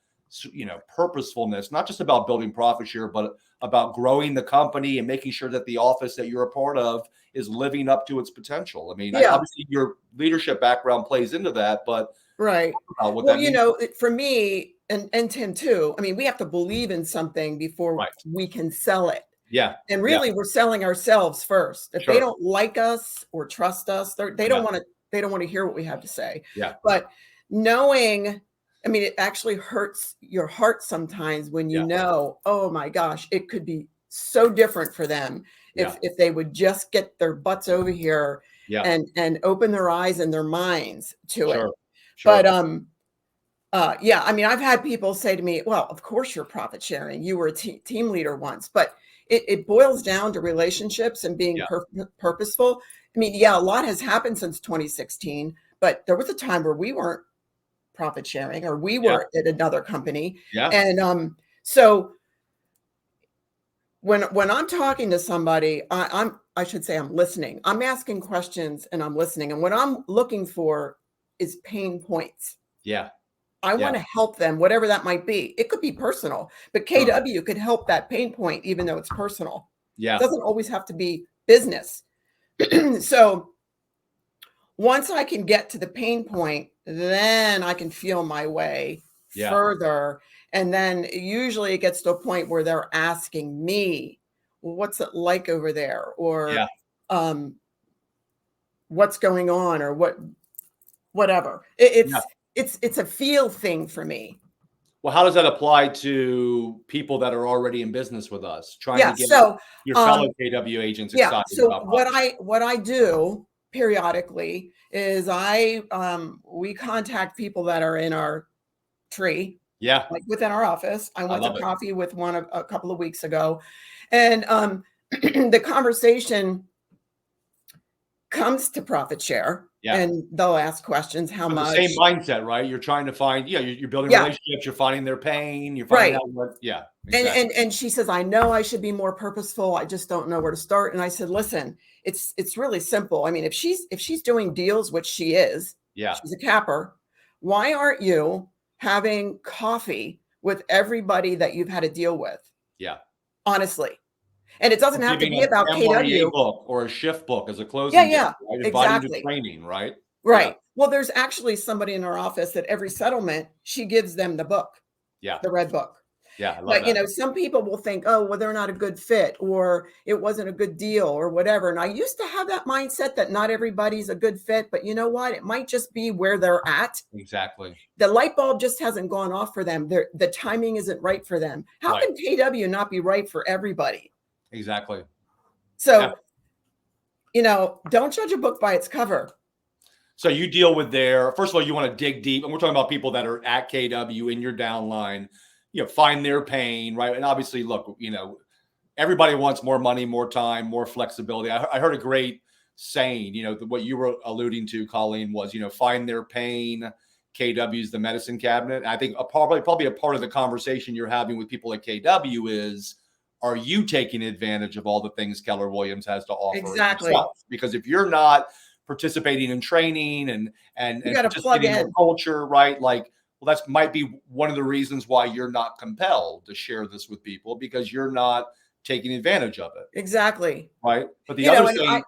purposefulness, not just about building profit share, but about growing the company and making sure that the office that you're a part of is living up to its potential. I mean, obviously your leadership background plays into that, but right. For me and Tim too, I mean, we have to believe in something before we can sell it. Yeah. And really we're selling ourselves first. If they don't like us or trust us, they don't want to hear what we have to say. Yeah. But knowing, it actually hurts your heart sometimes when you know, oh my gosh, it could be so different for them if they would just get their butts over here and open their eyes and their minds to it. But I've had people say to me, well, of course you're profit sharing. You were a team leader once, but it boils down to relationships and being purposeful. A lot has happened since 2016, but there was a time where we weren't profit sharing, or we were at another company. Yeah. And so when I'm talking to somebody, I should say I'm listening. I'm asking questions and I'm listening. And what I'm looking for is pain points. Yeah. I want to help them, whatever that might be. It could be personal, but KW could help that pain point, even though it's personal. Yeah. It doesn't always have to be business. So once I can get to the pain point, then I can feel my way further. And then usually it gets to a point where they're asking me, well, what's it like over there? Or what's going on, or whatever. It's a feel thing for me. Well, how does that apply to people that are already in business with us, trying to get your fellow KW agents excited about what I do periodically is we contact people that are in our tree, like within our office. I went to coffee with one a couple of weeks ago, and the conversation comes to profit share. And they'll ask questions. How much? The same mindset, right? You're trying to find, you're building relationships. You're finding their pain. You're finding out what, exactly. And she says, I know I should be more purposeful. I just don't know where to start. And I said, listen, it's really simple. I mean, if she's doing deals, which she is, she's a capper. Why aren't you having coffee with everybody that you've had a deal with? Yeah. Honestly. And it doesn't have to be about KW book or a shift book as a closing. Right? Exactly. Training, right? Right. Well, there's actually somebody in our office that every settlement, she gives them the book. The red book. I love but that. Some people will think, oh, well, they're not a good fit, or it wasn't a good deal, or whatever. And I used to have that mindset that not everybody's a good fit, but you know what? It might just be where they're at. Exactly. The light bulb just hasn't gone off for them. The timing isn't right for them. How can KW not be right for everybody? Exactly. So, don't judge a book by its cover. So you deal with first of all, you want to dig deep, and we're talking about people that are at KW in your downline, find their pain, right? And obviously, look, everybody wants more money, more time, more flexibility. I heard a great saying, what you were alluding to, Colleen, was, find their pain. KW's the medicine cabinet. And I think probably a part of the conversation you're having with people at KW is, are you taking advantage of all the things Keller Williams has to offer? Exactly. Yourself? Because if you're not participating in training and participating in culture, right? Like, well, that might be one of the reasons why you're not compelled to share this with people, because you're not taking advantage of it. Exactly. Right. But the other thing,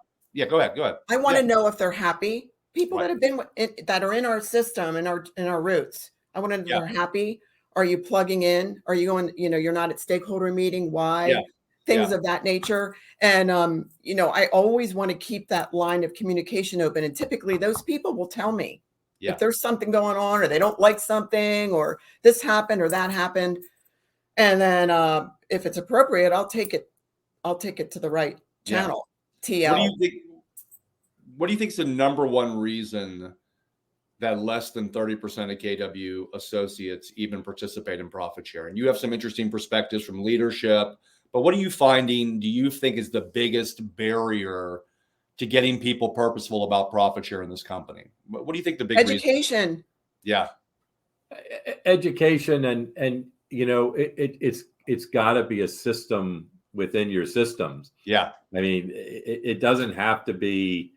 go ahead. I want to know if they're happy. People that have been that are in our system, in our roots. I want to know if they're happy. Are you plugging in? Are you going, you're not at stakeholder meeting? Why? Things of that nature. And, I always want to keep that line of communication open. And typically those people will tell me if there's something going on, or they don't like something, or this happened or that happened. And then if it's appropriate, I'll take it to the right channel. TL. What do you think is the number one reason that less than 30% of KW associates even participate in profit sharing? You have some interesting perspectives from leadership, but what are you finding, do you think, is the biggest barrier to getting people purposeful about profit share in this company? What do you think the big education reason? Yeah. Education, and it's got to be a system within your systems. Yeah. I mean, it doesn't have to be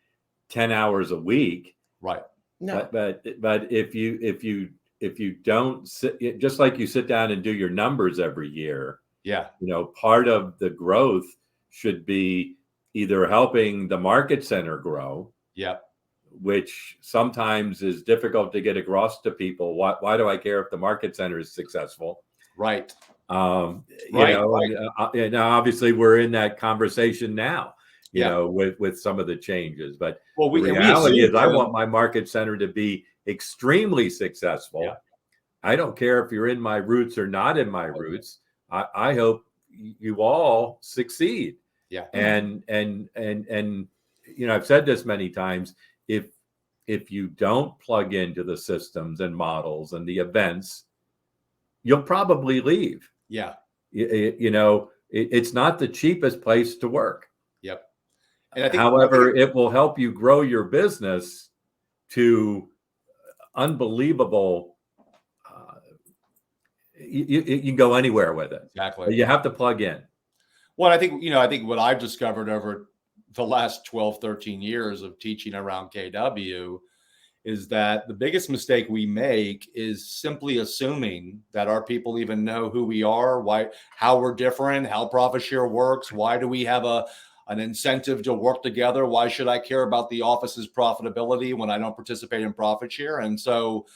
10 hours a week. Right. No. But if you don't sit, just like you sit down and do your numbers every year, part of the growth should be either helping the market center grow, which sometimes is difficult to get across to people. Why do I care if the market center is successful? Right. And obviously we're in that conversation now. With some of the changes, but the reality is I want my market center to be extremely successful. Yeah. I don't care if you're in my roots or not in my roots. I hope you all succeed. Yeah. And I've said this many times, if you don't plug into the systems and models and the events, you'll probably leave. Yeah. It's not the cheapest place to work. Yep. And I think, however, it will help you grow your business to unbelievable. You can go anywhere with it. Exactly. You have to plug in. Well, I think what I've discovered over the last 12, 13 years of teaching around KW is that the biggest mistake we make is simply assuming that our people even know who we are, how we're different, how profit share works, why do we have an incentive to work together, why should I care about the office's profitability when I don't participate in profit share? And so,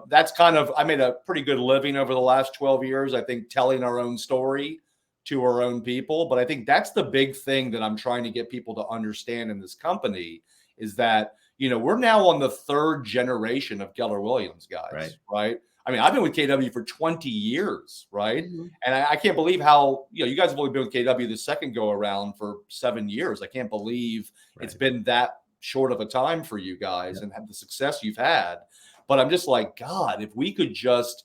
that's I made a pretty good living over the last 12 years, I think, telling our own story to our own people. But I think that's the big thing that I'm trying to get people to understand in this company is that, we're now on the third generation of Keller Williams guys, right? I mean, I've been with KW for 20 years, right? Mm-hmm. And I can't believe how, you guys have only been with KW the second go around for 7 years. I can't believe it's been that short of a time for you guys and have the success you've had. But I'm just like, God, if we could just,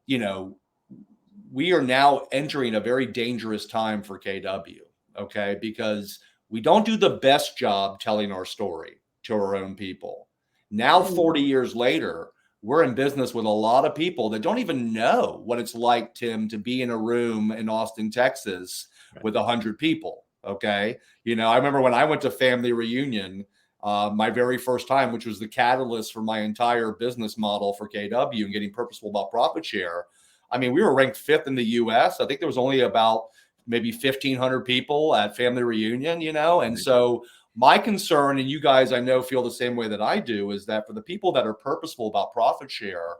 we are now entering a very dangerous time for KW, okay? Because we don't do the best job telling our story to our own people. Now, 40 years later, we're in business with a lot of people that don't even know what it's like, Tim, to be in a room in Austin, Texas with 100 people, okay? I remember when I went to family reunion, my very first time, which was the catalyst for my entire business model for KW and getting purposeful about profit share. I mean, we were ranked 5th in the US. I think there was only about maybe 1,500 people at family reunion, and so my concern, and you guys I know feel the same way that I do, is that for the people that are purposeful about profit share,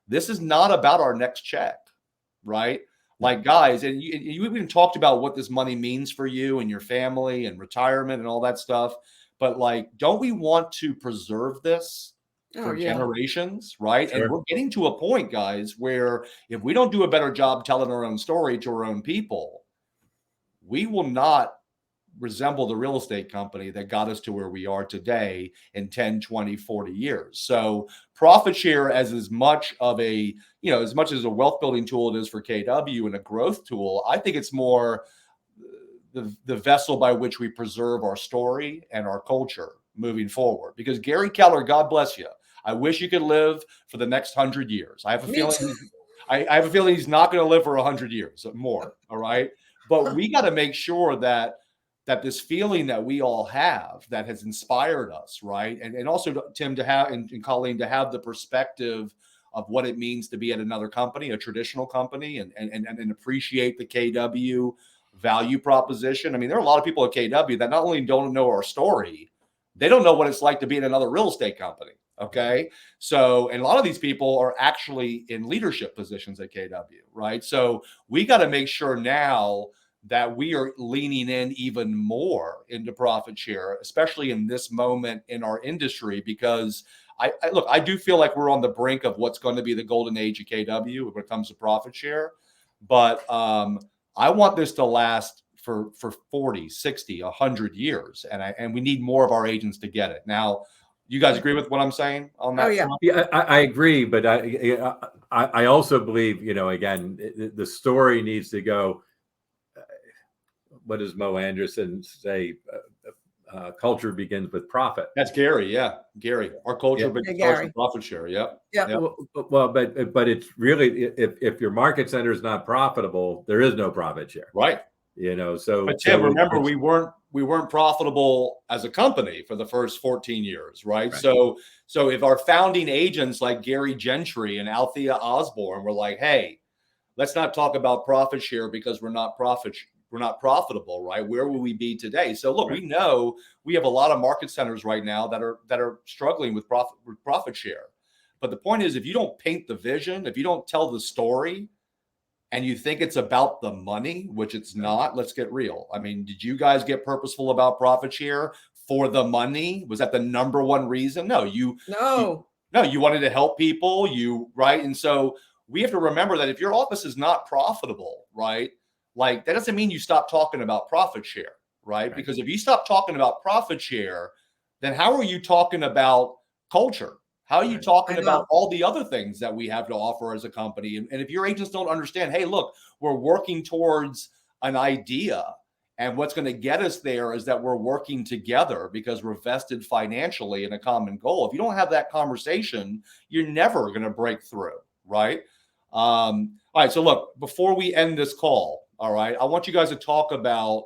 this is not about our next check, right? Like, guys, and you even talked about what this money means for you and your family and retirement and all that stuff. But don't we want to preserve this for generations, right? Sure. And we're getting to a point, guys, where if we don't do a better job telling our own story to our own people, we will not resemble the real estate company that got us to where we are today in 10, 20, 40 years. So profit share as much as a wealth building tool it is for KW and a growth tool, I think it's more the vessel by which we preserve our story and our culture moving forward. Because Gary Keller, God bless you, I wish you could live for the next 100 years. I have a feeling he's not going to live for 100 years more. All right. But we got to make sure that this feeling that we all have that has inspired us, right? And also, Tim, to have and Colleen, to have the perspective of what it means to be at another company, a traditional company, and appreciate the KW value proposition. I mean, there are a lot of people at KW that not only don't know our story, they don't know what it's like to be in another real estate company. Okay. So, and a lot of these people are actually in leadership positions at KW, right? So we got to make sure now that we are leaning in even more into profit share, especially in this moment in our industry, because I do feel like we're on the brink of what's going to be the golden age of KW when it comes to profit share. But I want this to last for 40, 60, 100 years. And we need more of our agents to get it. Now, you guys agree with what I'm saying on that? Oh, yeah. Yeah, I agree. But I also believe, again, the story needs to go. What does Mo Anderson say? Culture begins with profit. That's Gary. Yeah. Gary. Our culture starts with profit share. Yep. Yeah. Yep. Well, but it's really, if your market center is not profitable, there is no profit share. Right. So. But Tim, remember, we weren't profitable as a company for the first 14 years, right? So if our founding agents like Gary Gentry and Althea Osborne were like, hey, let's not talk about profit share because we're not profitable, right? Where will we be today? So look, we know we have a lot of market centers right now that are struggling with profit share. But the point is, if you don't paint the vision, if you don't tell the story, and you think it's about the money, which it's not, let's get real. I mean, did you guys get purposeful about profit share for the money? Was that the number one reason? No, you wanted to help people, right? And so we have to remember that if your office is not profitable, right? Like, that doesn't mean you stop talking about profit share, right? Because if you stop talking about profit share, then how are you talking about culture? How are you talking about all the other things that we have to offer as a company? And if your agents don't understand, hey, look, we're working towards an idea, and what's going to get us there is that we're working together because we're vested financially in a common goal. If you don't have that conversation, you're never going to break through, right? All right. So look, before we end this call, All right. I want you guys to talk about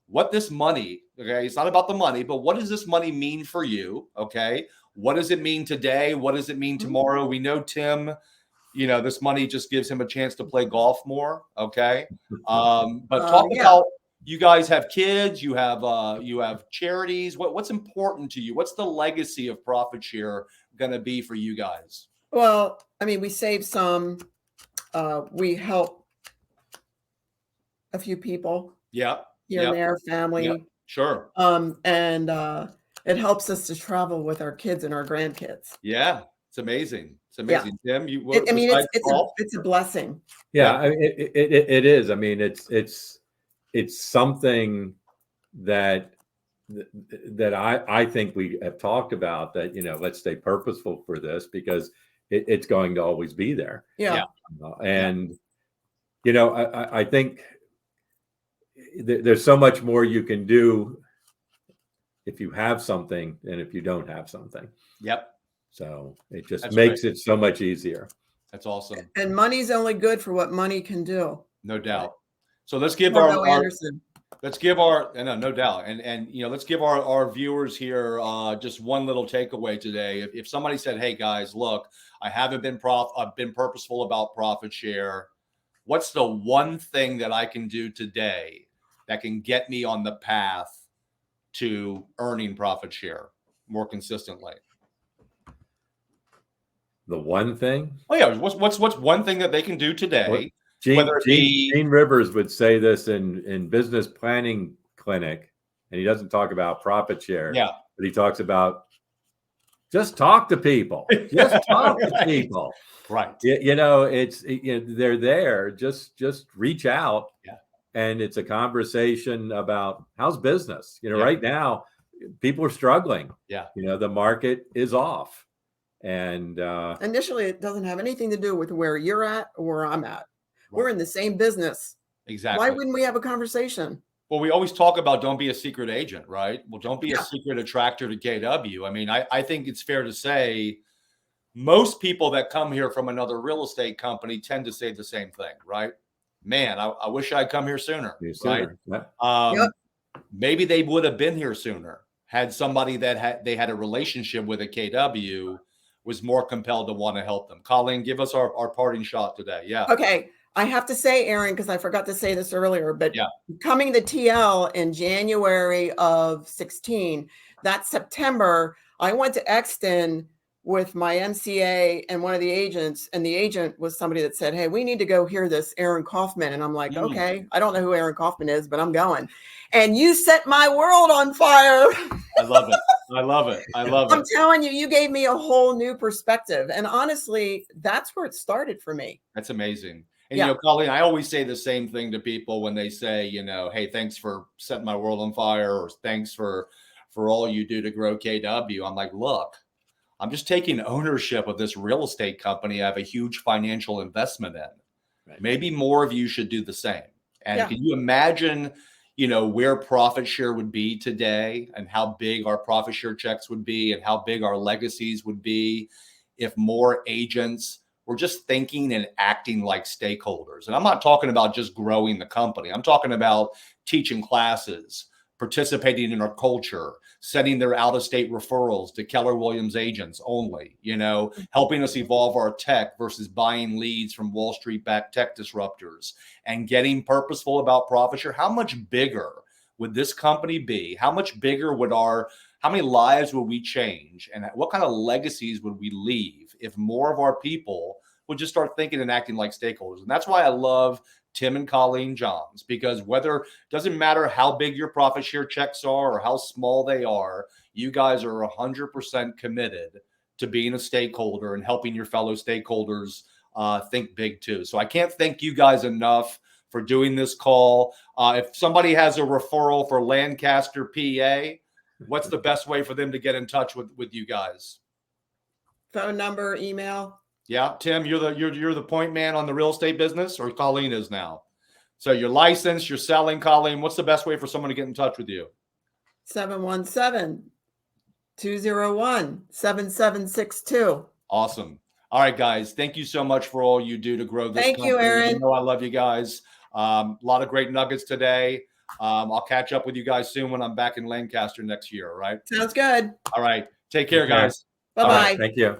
what this money, okay, it's not about the money, but what does this money mean for you? Okay. What does it mean today? What does it mean tomorrow? We know Tim, this money just gives him a chance to play golf more. Okay. But talk about, you guys have kids, you have charities. What's important to you? What's the legacy of profit share going to be for you guys? Well, I mean, we save some, we help a few people. Yeah. Here and there, family. Yep. Sure. And it helps us to travel with our kids and our grandkids. Yeah. It's amazing. It's amazing. Yeah. Tim, it's a blessing. Yeah, I mean, it is. I mean, it's something that I think we have talked about, that, let's stay purposeful for this, because it's going to always be there. Yeah. And, I think there's so much more you can do if you have something than if you don't have something. Yep. So it just makes it so much easier. That's awesome. And money's only good for what money can do. No doubt. So let's give no doubt. Let's give our viewers here just one little takeaway today. If somebody said, "Hey guys, look, I haven't been I've been purposeful about profit share. What's the one thing that I can do today that can get me on the path to earning profit share more consistently?" The one thing? Oh yeah, what's one thing that they can do today? Gene Rivers would say this in business planning clinic, and he doesn't talk about profit share. Yeah, but he talks about just talk to people. Just talk to people. Right. It's they're there. Just reach out. Yeah. And it's a conversation about how's business. Right now people are struggling. Yeah. The market is off. And initially, it doesn't have anything to do with where you're at or where I'm at. Right. We're in the same business. Exactly. Why wouldn't we have a conversation? Well, we always talk about don't be a secret agent, right? Well, don't be a secret attractor to KW. I mean, I think it's fair to say most people that come here from another real estate company tend to say the same thing, right? Man, I wish I'd come here sooner, right? Yeah. Maybe they would have been here sooner had somebody that they had a relationship with at KW was more compelled to want to help them. Colleen, give us our parting shot today. Yeah. Okay. I have to say, Aaron, because I forgot to say this earlier, but coming to TL in January of 16, that September, I went to Exton with my MCA and one of the agents, and the agent was somebody that said, "Hey, we need to go hear this Aaron Kaufman." And I'm like, okay, I don't know who Aaron Kaufman is, but I'm going. And you set my world on fire. I love it. I love it. I love it. I'm telling you, you gave me a whole new perspective. And honestly, that's where it started for me. That's amazing. And, Colleen, I always say the same thing to people when they say, "Hey, thanks for setting my world on fire," or "Thanks for all you do to grow KW." I'm like, look, I'm just taking ownership of this real estate company I have a huge financial investment in. Right. Maybe more of you should do the same. And can you imagine, where profit share would be today, and how big our profit share checks would be, and how big our legacies would be if more agents were just thinking and acting like stakeholders? And I'm not talking about just growing the company. I'm talking about teaching classes, participating in our culture, sending their out-of-state referrals to Keller Williams agents only, helping us evolve our tech versus buying leads from Wall Street-backed tech disruptors, and getting purposeful about profit share. How much bigger would this company be? How much bigger how many lives would we change? And what kind of legacies would we leave if more of our people would just start thinking and acting like stakeholders? And that's why I love Tim and Colleen Johns, because doesn't matter how big your profit share checks are or how small they are, you guys are 100% committed to being a stakeholder and helping your fellow stakeholders think big too. So I can't thank you guys enough for doing this call. If somebody has a referral for Lancaster, PA, what's the best way for them to get in touch with you guys? Phone number, email. Yeah, Tim, you're the point man on the real estate business, or Colleen is now. So you're licensed, you're selling, Colleen. What's the best way for someone to get in touch with you? 717-201-7762. Awesome. All right, guys. Thank you so much for all you do to grow this company. Thank you, Aaron. I love you guys. A lot of great nuggets today. I'll catch up with you guys soon when I'm back in Lancaster next year. All right. Sounds good. All right. Take care, guys. Bye-bye. Thank you.